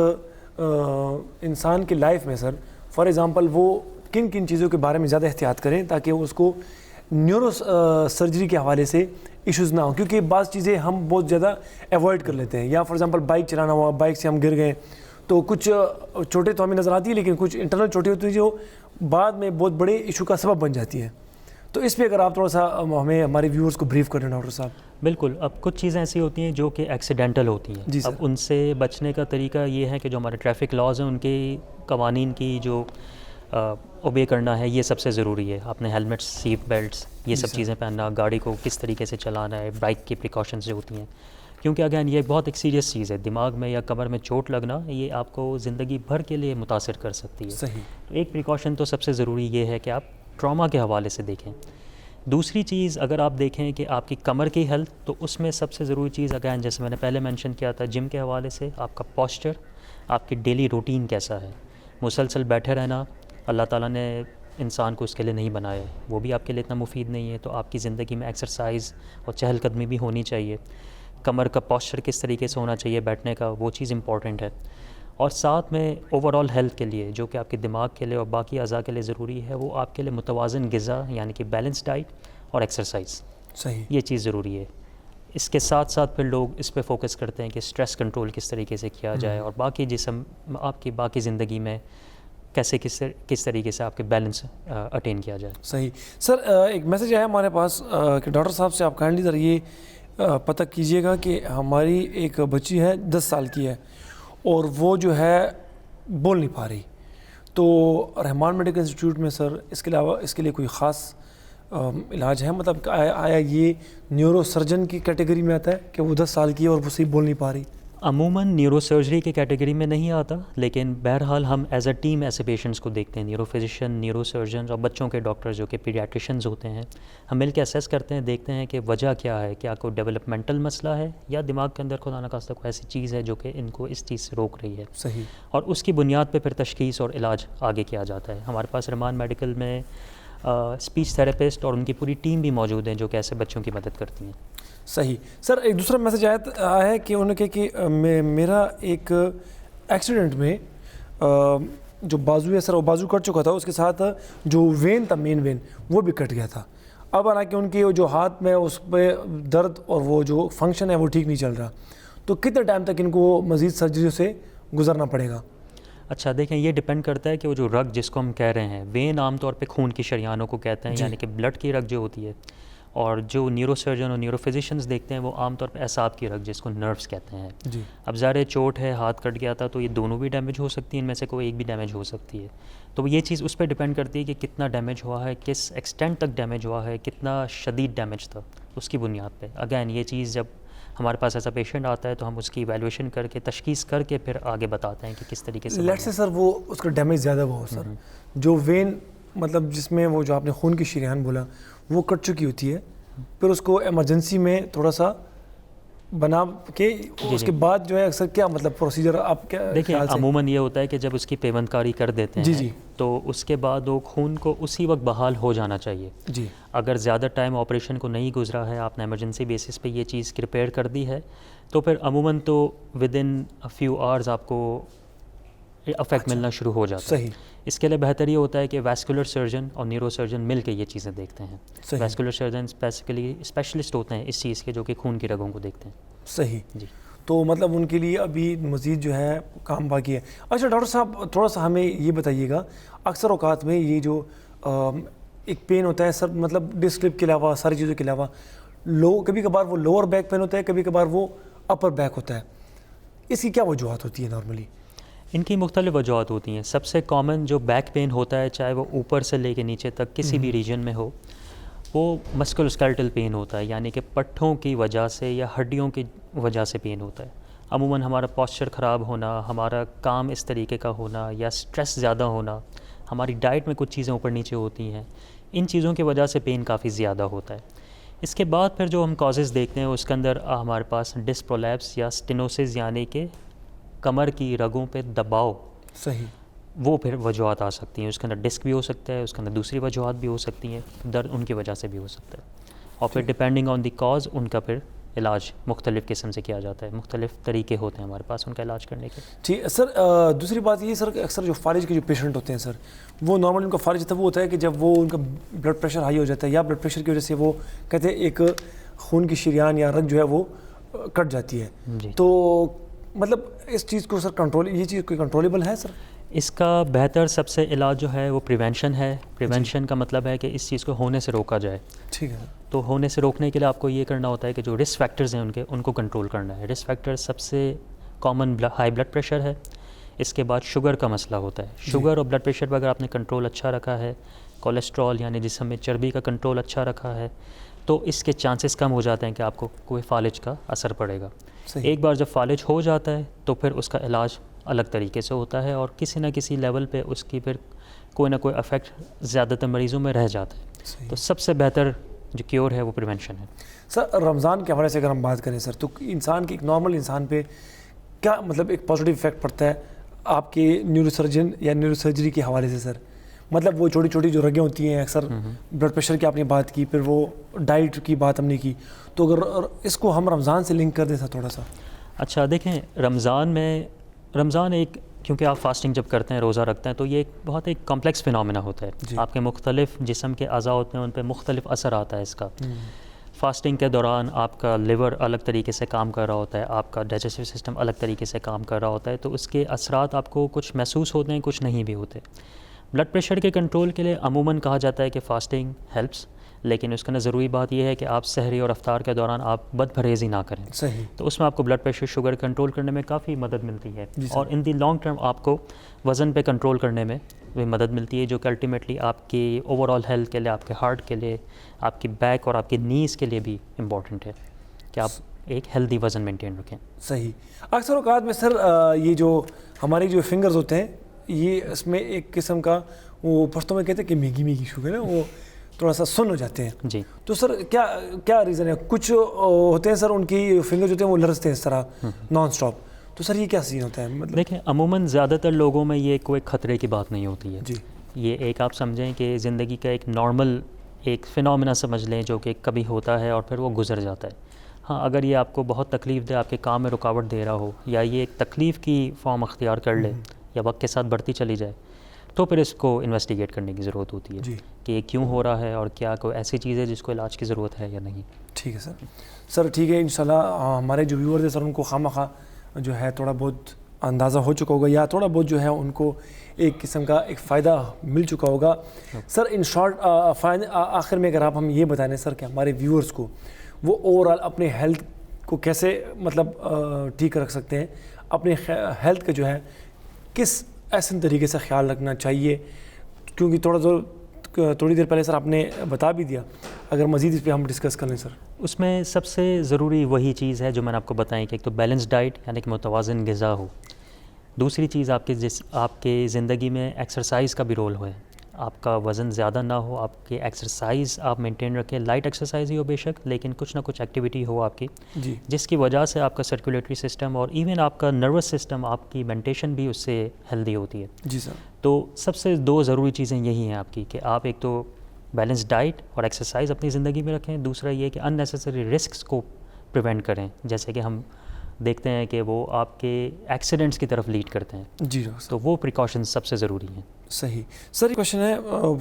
Speaker 1: انسان کی لائف میں سر فار ایگزامپل وہ کن کن چیزوں کے بارے میں زیادہ احتیاط کریں تاکہ اس کو نیورو سرجری کے حوالے سے ایشوز نہ ہوں, کیونکہ بعض چیزیں ہم بہت زیادہ ایوائڈ کر لیتے ہیں, یا فار ایگزامپل بائک چلانا ہوا, بائک سے ہم گر گئے تو کچھ چوٹیں تو ہمیں نظر آتی ہیں لیکن کچھ انٹرنل چوٹیں ہوتی ہیں جو بعد میں بہت بڑے ایشو کا سبب بن جاتی ہیں. تو اس پہ اگر آپ تھوڑا سا ہمیں ہمارے ویورز کو بریف کریں ڈاکٹر صاحب. بالکل.
Speaker 3: اب کچھ چیزیں ایسی ہوتی ہیں جو کہ ایکسیڈنٹل ہوتی ہیں. اب ان سے بچنے کا طریقہ یہ ہے کہ جو ہمارے ٹریفک لاز ہیں ان کے قوانین کی جو اوبے کرنا ہے یہ سب سے ضروری ہے. آپ نے ہیلمٹس, سیٹ بیلٹس, یہ سب چیزیں پہننا, گاڑی کو کس طریقے سے چلانا ہے, بائک کی پریکاشنز جو ہوتی ہیں, کیونکہ اگین یہ بہت ایک سیریس چیز ہے. دماغ میں یا کمر میں چوٹ لگنا یہ آپ کو زندگی بھر کے لیے متاثر کر سکتی ہے.
Speaker 1: صحیح.
Speaker 3: تو ایک پریکاشن تو سب سے ضروری یہ ہے کہ آپ ٹراما کے حوالے سے دیکھیں. دوسری چیز اگر آپ دیکھیں کہ آپ کی کمر کی ہیلتھ, تو اس میں سب سے ضروری چیز اگین جیسے میں نے پہلے مینشن کیا تھا جم کے حوالے سے آپ کا پوسچر, آپ کی ڈیلی روٹین کیسا ہے. مسلسل بیٹھے رہنا اللہ تعالیٰ نے انسان کو اس کے لیے نہیں بنایا ہے, وہ بھی آپ کے لیے اتنا مفید نہیں ہے. تو آپ کی زندگی میں ایکسرسائز اور چہل قدمی بھی ہونی چاہیے. کمر کا پوسچر کس طریقے سے ہونا چاہیے بیٹھنے کا, وہ چیز امپورٹنٹ ہے. اور ساتھ میں اوور آل ہیلتھ کے لیے جو کہ آپ کے دماغ کے لیے اور باقی اعضاء کے لیے ضروری ہے وہ آپ کے لیے متوازن غذا یعنی کہ بیلنس ڈائٹ اور ایکسرسائز.
Speaker 1: صحیح.
Speaker 3: یہ چیز ضروری ہے. اس کے ساتھ ساتھ پھر لوگ اس پہ فوکس کرتے ہیں کہ اسٹریس کنٹرول کس طریقے سے کیا جائے اور باقی جسم آپ کی باقی زندگی میں کیسے کس طریقے سے آپ کے بیلنس اٹین کیا جائے.
Speaker 1: صحیح. سر ایک میسیج آیا ہمارے پاس کہ ڈاکٹر صاحب سے آپ کائنڈلی ذرا یہ پتہ کیجیے گا کہ ہماری ایک بچی ہے 10 سال کی ہے اور وہ جو ہے بول نہیں پا رہی, تو رحمان میڈیکل انسٹیٹیوٹ میں سر اس کے علاوہ اس کے لیے کوئی خاص علاج ہے, مطلب آیا یہ نیورو سرجن کی کیٹیگری میں آتا ہے کہ وہ 10 سال کی ہے اور وہ صحیح بول نہیں پا رہی؟
Speaker 3: عموماً نیورو سرجری کی کیٹیگری میں نہیں آتا, لیکن بہرحال ہم ایز اے ٹیم ایسے پیشنٹس کو دیکھتے ہیں, نیورو فزیشین, نیورو سرجنز اور بچوں کے ڈاکٹر جو کہ پیڈیاٹریشنز ہوتے ہیں. ہم مل کے اسیس کرتے ہیں, دیکھتے ہیں کہ وجہ کیا ہے, کیا کوئی ڈیولپمنٹل مسئلہ ہے یا دماغ کے اندر خدا نخواستہ کوئی ایسی چیز ہے جو کہ ان کو اس چیز سے روک رہی ہے.
Speaker 1: صحیح.
Speaker 3: اور اس کی بنیاد پہ پھر تشخیص اور علاج آگے کیا جاتا ہے. ہمارے پاس رحمان میڈیکل میں اسپیچ تھراپسٹ اور ان کی پوری ٹیم بھی موجود ہیں جو کہ ایسے بچوں کی مدد کرتی ہیں.
Speaker 1: صحیح. سر ایک دوسرا میسیج آیا ہے کہ انہوں نے کہا کہ میرا ایک ایکسیڈنٹ میں جو بازو ہے سر وہ بازو کٹ چکا تھا, اس کے ساتھ جو وین تھا مین وین وہ بھی کٹ گیا تھا. اب حالانکہ ان کی جو ہاتھ میں اس پہ درد اور وہ جو فنکشن ہے وہ ٹھیک نہیں چل رہا, تو کتنے ٹائم تک ان کو مزید سرجریوں سے گزرنا پڑے گا؟
Speaker 3: اچھا دیکھیں, یہ ڈیپینڈ کرتا ہے کہ وہ جو رگ جس کو ہم کہہ رہے ہیں, وین عام طور پہ خون کی شریانوں کو کہتے ہیں, یعنی کہ بلڈ کی رگ جو ہوتی ہے, اور جو نیورو سرجن اور نیورو فزیشنز دیکھتے ہیں وہ عام طور پہ اعصاب کی رگ جس کو نروس کہتے ہیں.
Speaker 1: جی.
Speaker 3: اب ظاہر چوٹ ہے, ہاتھ کٹ گیا تھا, تو یہ دونوں بھی ڈیمیج ہو سکتی ہیں, ان میں سے کوئی ایک بھی ڈیمیج ہو سکتی ہے. تو یہ چیز اس پہ ڈیپینڈ کرتی ہے کہ کتنا ڈیمیج ہوا ہے, کس ایکسٹینٹ تک ڈیمیج ہوا ہے, کتنا شدید ڈیمیج تھا, اس کی بنیاد پہ. اگین یہ چیز جب ہمارے پاس ایسا پیشنٹ آتا ہے تو ہم اس کی ایویلویشن کر کے تشخیص کر کے پھر آگے بتاتے ہیں کہ کس طریقے سے.
Speaker 1: لیٹ سے سر وہ اس کا ڈیمیج زیادہ ہوا ہو سر, جو وین مطلب جس میں وہ جو آپ نے خون کی شریان بولا وہ کٹ چکی ہوتی ہے, پھر اس کو ایمرجنسی میں تھوڑا سا بنا کے اس کے بعد جو ہے اکثر کیا مطلب پروسیجر آپ کیا
Speaker 3: دیکھیں عموماً یہ ہوتا ہے کہ جب اس کی پیوند کاری کر دیتے ہیں تو اس کے بعد وہ خون کو اسی وقت بحال ہو جانا چاہیے.
Speaker 1: جی
Speaker 3: اگر زیادہ ٹائم آپریشن کو نہیں گزرا ہے, آپ نے ایمرجنسی بیسس پہ یہ چیز ریپیئر کر دی ہے, تو پھر عموماً تو ود ان فیو آورز آپ کو افیکٹ ملنا شروع ہو جاتا ہے.
Speaker 1: صحیح.
Speaker 3: اس کے لیے بہتر یہ ہوتا ہے کہ ویسکولر سرجن اور نیورو سرجن مل کے یہ چیزیں دیکھتے ہیں. ویسکولر سرجن اسپیشلسٹ ہوتے ہیں اس چیز کے جو کہ خون کی رگوں کو دیکھتے ہیں.
Speaker 1: صحیح
Speaker 3: جی.
Speaker 1: تو مطلب ان کے لیے ابھی مزید جو ہے کام باقی ہے. اچھا ڈاکٹر صاحب تھوڑا سا ہمیں یہ بتائیے گا, اکثر اوقات میں یہ جو ایک پین ہوتا ہے سر, مطلب ڈسک سلپ کے علاوہ ساری چیزوں کے علاوہ کبھی کبھار وہ لوور بیک پین ہوتا ہے, کبھی کبھار وہ اپر بیک ہوتا ہے, اس کی کیا وجوہات ہوتی ہے نارملی؟
Speaker 3: ان کی مختلف وجوہات ہوتی ہیں. سب سے کامن جو بیک پین ہوتا ہے, چاہے وہ اوپر سے لے کے نیچے تک کسی بھی ریجن میں ہو, وہ مسکولوسکیلٹل پین ہوتا ہے, یعنی کہ پٹھوں کی وجہ سے یا ہڈیوں کی وجہ سے پین ہوتا ہے. عموماً ہمارا پوسچر خراب ہونا, ہمارا کام اس طریقے کا ہونا, یا سٹریس زیادہ ہونا, ہماری ڈائٹ میں کچھ چیزیں اوپر نیچے ہوتی ہیں, ان چیزوں کی وجہ سے پین کافی زیادہ ہوتا ہے. اس کے بعد پھر جو ہم کازز دیکھتے ہیں اس کے اندر ہمارے پاس ڈسک پرولیپس یا سٹینوسس, یعنی کہ کمر کی رگوں پہ دباؤ.
Speaker 1: صحیح.
Speaker 3: وہ پھر وجوہات آ سکتی ہیں. اس کے اندر ڈسک بھی ہو سکتا ہے, اس کے اندر دوسری وجوہات بھی ہو سکتی ہیں, درد ان کی وجہ سے بھی ہو سکتا ہے. اور پھر ڈپینڈنگ آن دی کاز ان کا پھر علاج مختلف قسم سے کیا جاتا ہے. مختلف طریقے ہوتے ہیں ہمارے پاس ان کا علاج کرنے کے.
Speaker 1: ٹھیک سر. دوسری بات یہ سر کہ اکثر جو فالج کے جو پیشنٹ ہوتے ہیں سر, وہ نارملی ان کا فالج تب وہ ہوتا ہے کہ جب وہ ان کا بلڈ پریشر ہائی ہو جاتا ہے, یا بلڈ پریشر کی وجہ سے وہ کہتے ہیں ایک خون کی شریان یا رگ جو ہے وہ کٹ جاتی ہے. تو مطلب اس چیز کو سر کنٹرول, یہ چیز کوئی کنٹرولیبل ہے سر؟
Speaker 3: اس کا بہتر سب سے علاج جو ہے وہ پریونشن ہے. پریونشن کا مطلب ہے کہ اس چیز کو ہونے سے روکا جائے.
Speaker 1: ٹھیک ہے.
Speaker 3: تو ہونے سے روکنے کے لیے آپ کو یہ کرنا ہوتا ہے کہ جو رسک فیکٹرز ہیں ان کو کنٹرول کرنا ہے. رسک فیکٹر سب سے کامن ہائی بلڈ پریشر ہے. اس کے بعد شوگر کا مسئلہ ہوتا ہے. شوگر اور بلڈ پریشر پر اگر آپ نے کنٹرول اچھا رکھا ہے, کولیسٹرول یعنی جسم میں چربی کا کنٹرول اچھا رکھا ہے, تو اس کے چانسز کم ہو جاتے ہیں کہ آپ کو کوئی فالج کا اثر پڑے گا. ایک بار جب فالج ہو جاتا ہے تو پھر اس کا علاج الگ طریقے سے ہوتا ہے, اور کسی نہ کسی لیول پہ اس کی پھر کوئی نہ کوئی افیکٹ زیادہ تر مریضوں میں رہ جاتا ہے. تو سب سے بہتر جو کیور ہے وہ پریونشن ہے.
Speaker 1: سر رمضان کے حوالے سے اگر ہم بات کریں سر, تو انسان کے ایک نارمل انسان پہ کیا مطلب ایک پازیٹیو افیکٹ پڑتا ہے آپ کے نیورو سرجن یا نیورو سرجری کے حوالے سے سر؟ مطلب وہ چھوٹی چھوٹی جو رگیں ہوتی ہیں اکثر, بلڈ پریشر کی آپ نے بات کی, پھر وہ ڈائٹ کی بات ہم نے کی, تو اگر اس کو ہم رمضان سے لنک کر دیں سر تھوڑا سا.
Speaker 3: اچھا دیکھیں, رمضان ایک, کیونکہ آپ فاسٹنگ جب کرتے ہیں, روزہ رکھتے ہیں, تو یہ ایک بہت ایک کمپلیکس فینومینا ہوتا ہے. آپ کے مختلف جسم کے اعضاء ہوتے ہیں, ان پہ مختلف اثر آتا ہے اس کا. فاسٹنگ کے دوران آپ کا لیور الگ طریقے سے کام کر رہا ہوتا ہے, آپ کا ڈائجسٹو سسٹم الگ طریقے سے کام کر رہا ہوتا ہے, تو اس کے اثرات آپ کو کچھ محسوس ہوتے ہیں, کچھ نہیں بھی ہوتے. بلڈ پریشر کے کنٹرول کے لیے عموماً کہا جاتا ہے کہ فاسٹنگ ہیلپس, لیکن اس کے اندر ضروری بات یہ ہے کہ آپ سحری اور افطار کے دوران آپ بد پرہیزی نہ کریں.
Speaker 1: صحیح.
Speaker 3: تو اس میں آپ کو بلڈ پریشر شوگر کنٹرول کرنے میں کافی مدد ملتی ہے, اور ان دی لانگ ٹرم آپ کو وزن پہ کنٹرول کرنے میں بھی مدد ملتی ہے, جو کہ الٹیمیٹلی آپ کی اوور آل ہیلتھ کے لیے, آپ کے ہارٹ کے لیے, آپ کی بیک اور آپ کی نیز کے لیے بھی امپورٹنٹ ہے کہ آپ ایک ہیلدی وزن مینٹین رکھیں.
Speaker 1: صحیح. اکثر اوقات میں سر یہ جو ہماری جو فنگرز ہوتے ہیں, یہ اس میں ایک قسم کا وہ پشتوں میں کہتے ہیں کہ میگی میگی شوگر ہے, وہ تھوڑا سا سن ہو جاتے ہیں.
Speaker 3: جی.
Speaker 1: تو سر کیا ریزن ہے؟ کچھ ہوتے ہیں سر ان کی فنگر جو ہوتے ہیں وہ لرزتے ہیں اس طرح نان اسٹاپ, تو سر یہ کیا سین ہوتا ہے؟ مطلب
Speaker 3: دیکھیں عموماً زیادہ تر لوگوں میں یہ کوئی خطرے کی بات نہیں ہوتی ہے.
Speaker 1: جی.
Speaker 3: یہ ایک آپ سمجھیں کہ زندگی کا ایک نارمل ایک فینومینا سمجھ لیں, جو کہ کبھی ہوتا ہے اور پھر وہ گزر جاتا ہے. ہاں اگر یہ آپ کو بہت تکلیف دے, آپ کے کام میں رکاوٹ دے رہا ہو, یا یہ ایک تکلیف کی فارم اختیار کر لے یا وقت کے ساتھ بڑھتی چلی جائے, تو پھر اس کو انویسٹیگیٹ کرنے کی ضرورت ہوتی ہے کہ یہ کیوں ہو رہا ہے, اور کیا کوئی ایسی چیز ہے جس کو علاج کی ضرورت ہے یا نہیں.
Speaker 1: ٹھیک ہے سر. سر ٹھیک ہے, انشاءاللہ ہمارے جو ویورز ہیں سر ان کو خواہ جو ہے تھوڑا بہت اندازہ ہو چکا ہوگا, یا تھوڑا بہت جو ہے ان کو ایک قسم کا ایک فائدہ مل چکا ہوگا. سر ان شارٹ آخر میں اگر آپ ہم یہ بتائیں سر کہ ہمارے ویورز کو وہ اوور آل اپنے ہیلتھ کو کیسے مطلب ٹھیک رکھ سکتے ہیں, اپنے ہیلتھ کا جو ہے کس ایسے طریقے سے خیال رکھنا چاہیے, کیونکہ تھوڑی دیر پہلے سر آپ نے بتا بھی دیا, اگر مزید اس پہ ہم ڈسکس کر لیں سر.
Speaker 3: اس میں سب سے ضروری وہی چیز ہے جو میں نے آپ کو بتائی کہ ایک تو بیلنس ڈائٹ یعنی کہ متوازن غذا ہو. دوسری چیز آپ کے زندگی میں ایکسرسائز کا بھی رول ہے. آپ کا وزن زیادہ نہ ہو, آپ کی ایکسرسائز آپ مینٹین رکھیں, لائٹ ایکسرسائز ہی ہو بے شک, لیکن کچھ نہ کچھ ایکٹیویٹی ہو آپ کی
Speaker 1: جی
Speaker 3: جس کی وجہ سے آپ کا سرکولیٹری سسٹم اور ایون آپ کا نروس سسٹم, آپ کی مینٹیشن بھی اس سے ہیلدی ہوتی ہے.
Speaker 1: جی سر.
Speaker 3: تو سب سے 2 ضروری چیزیں یہی ہیں آپ کی کہ آپ ایک تو بیلنس ڈائٹ اور ایکسرسائز اپنی زندگی میں رکھیں, دوسرا یہ کہ ان نیسیسری رسکس کو پریونٹ کریں, جیسے کہ ہم دیکھتے ہیں کہ وہ آپ کے ایکسیڈنٹس کی طرف لیڈ کرتے ہیں.
Speaker 1: جی
Speaker 3: تو وہ پریکاشنز سب سے ضروری ہیں.
Speaker 1: صحیح سر. یہ کوشچن ہے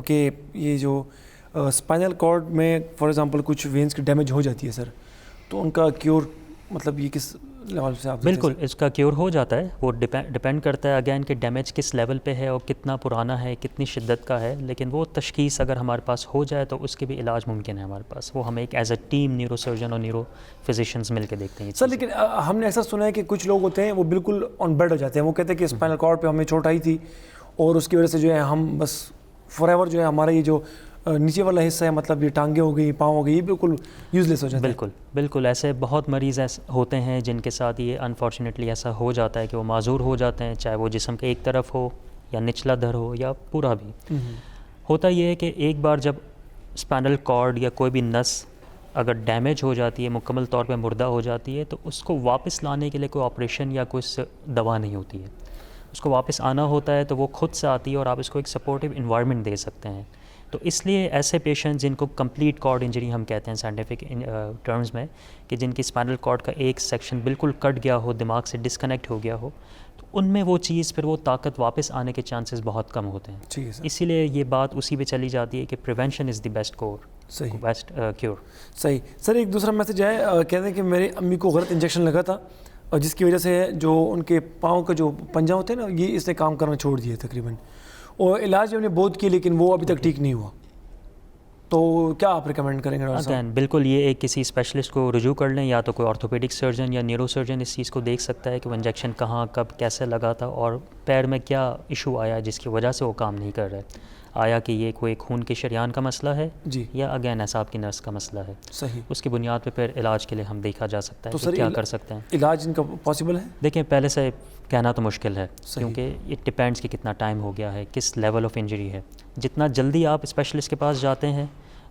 Speaker 1: کہ یہ جو اسپائنل کارڈ میں فار ایگزامپل کچھ وینس کی ڈیمیج ہو جاتی ہے سر, تو ان کا کیور مطلب یہ کس لیول سے آپ؟
Speaker 3: بالکل اس کا کیور ہو جاتا ہے, وہ ڈپینڈ کرتا ہے اگین کہ ڈیمیج کس لیول پہ ہے اور کتنا پرانا ہے, کتنی شدت کا ہے, لیکن وہ تشخیص اگر ہمارے پاس ہو جائے تو اس کے بھی علاج ممکن ہے ہمارے پاس. وہ ہم ایک ایز اے ٹیم نیورو سرجن اور نیورو فزیشینز مل کے دیکھتے ہیں.
Speaker 1: سر لیکن ہم نے ایسا سنا ہے کہ کچھ لوگ ہوتے ہیں وہ بالکل آن بیڈ ہو جاتے ہیں, وہ کہتے ہیں کہ اسپائنل کارڈ پہ ہمیں چوٹ آئی تھی اور اس کی وجہ سے جو ہے ہم بس فار ایور جو ہے ہمارا یہ جو نیچے والا حصہ ہے, مطلب یہ ٹانگیں ہو گئی, پاؤں ہو گئی, یہ بالکل یوز لیس ہو جاتا ہے.
Speaker 3: بالکل ایسے بہت مریض ہوتے ہیں جن کے ساتھ یہ انفارچونیٹلی ایسا ہو جاتا ہے کہ وہ معذور ہو جاتے ہیں, چاہے وہ جسم کے ایک طرف ہو یا نچلا دھر ہو یا پورا بھی. ہوتا یہ ہے کہ ایک بار جب اسپائنل کارڈ یا کوئی بھی نس اگر ڈیمیج ہو جاتی ہے, مکمل طور پہ مردہ ہو جاتی ہے, تو اس کو واپس لانے کے لیے کوئی آپریشن یا کوئی دوا نہیں ہوتی ہے. اس کو واپس آنا ہوتا ہے تو وہ خود سے آتی ہے اور آپ اس کو ایک سپورٹیو انوائرمنٹ دے سکتے ہیں. تو اس لیے ایسے پیشنٹ جن کو کمپلیٹ کارڈ انجری ہم کہتے ہیں سائنٹیفک ٹرمز میں, کہ جن کی اسپائنل کارڈ کا ایک سیکشن بالکل کٹ گیا ہو, دماغ سے ڈسکنیکٹ ہو گیا ہو, تو ان میں وہ چیز پھر وہ طاقت واپس آنے کے چانسز بہت کم ہوتے ہیں. اسی لیے یہ بات اسی پہ چلی جاتی ہے کہ پریونشن از دی بیسٹ کور,
Speaker 1: صحیح
Speaker 3: بیسٹ کیور.
Speaker 1: صحیح سر. ایک دوسرا میسج ہے, کہتے ہیں کہ میری امی کو غلط انجیکشن لگا تھا اور جس کی وجہ سے جو ان کے پاؤں کا جو پنجہ ہوتے ہیں نا, یہ اس نے کام کرنا چھوڑ دیا تقریباً, اور علاج ہم نے بہت کیا لیکن وہ ابھی تک ٹھیک نہیں ہوا. تو کیا آپ ریکمینڈ کریں گے ڈاکٹر صاحب؟
Speaker 3: اگین بالکل یہ ایک کسی اسپیشلسٹ کو رجوع کر لیں, یا تو کوئی آرتھوپیڈک سرجن یا نیورو سرجن اس چیز کو دیکھ سکتا ہے کہ وہ انجیکشن کہاں کب کیسے لگا تھا اور پیر میں کیا ایشو آیا جس کی وجہ سے وہ کام نہیں کر رہا ہے. آیا کہ یہ کوئی خون کے شریان کا مسئلہ ہے
Speaker 1: جی,
Speaker 3: یا اگین اعصاب کی نرس کا مسئلہ ہے.
Speaker 1: صحیح.
Speaker 3: اس کی بنیاد پہ پھر علاج کے لیے ہم دیکھا جا سکتا ہے کہ کیا کر سکتے ہیں.
Speaker 1: علاج ان کا پاسبل ہے؟
Speaker 3: دیکھیں پہلے سے کہنا تو مشکل ہے, کیونکہ اٹ ڈپینڈس کہ کتنا ٹائم ہو گیا ہے, کس لیول آف انجری ہے. جتنا جلدی آپ اسپیشلسٹ کے پاس جاتے ہیں,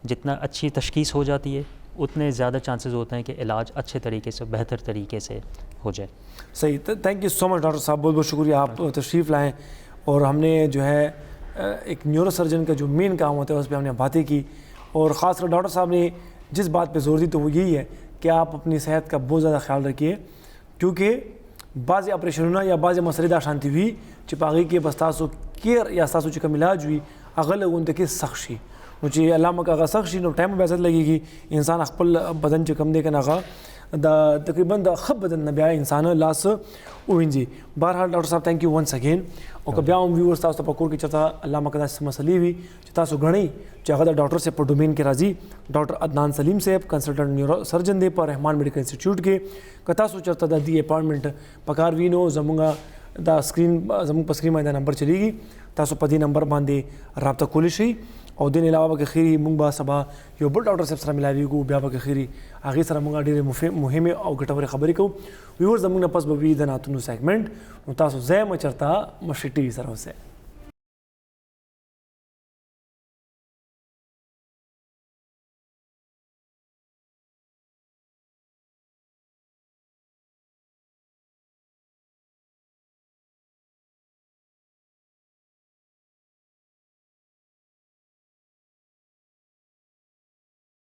Speaker 3: جتنا اچھی تشخیص ہو جاتی ہے, اتنے زیادہ چانسز ہوتے ہیں کہ علاج اچھے طریقے سے, بہتر طریقے سے ہو جائے.
Speaker 1: صحیح. تھینک یو سو مچ ڈاکٹر صاحب, بہت بہت شکریہ, آپ تشریف لائیں اور ہم نے جو ہے ایک نیورو سرجن کا جو مین کام ہوتا ہے اس پہ ہم نے باتیں کی, اور خاص کر ڈاکٹر صاحب نے جس بات پہ زور دی تو وہ یہی ہے کہ آپ اپنی صحت کا بہت زیادہ خیال رکھیے, کیونکہ بعض آپریشن ہونا یا بعض مسئلے دا شانتی ہوئی چپاغی کے بس تاسو کیئر یا تاسو چکم علاج ہوئی اغل ان تک سخت شي نو چې علامه کا سخت شي نو ټایم به زیات لګيږي, انسان خپل بدن چې کم دی کنه هغه د تقریبا د خپ بدن نه بیا انسان لاس وینځي. بهرحال ډاکټر صاحب ثانک یو ونس اگین, او که بیا هم ویورز تاسو په کور کې چېرته علامه کا داسې مسلې وي چې تاسو غنئ چې هغه د ډاکټر صاحب په ډومین کې راځي, ډاکټر عدنان سلیم صاحب کنسلټنټ نیورو سرجن دی په رحمان میډیکل انسټیټیوټ کې, که تاسو چېرته د دې اپارټمنټ پکار وي نو زموږ دا سکرین زموږ په سکرین باندې نمبر چلیږي, تاسو په دې نمبر باندې رابطه کولی شئ. او دین علاوه به خیری مونږ به سبا یو بل ډاکټر صاحب سره ملاویږو, بیا به خیری هغې سره مونږ ډېرې مهمې او ګټورې خبرې کوو. ویورز زموږ نه پس به وي د نعتونو سیګمنټ, نو تاسو ځای مه چېرته مشرق ټي وي سره اوسئ.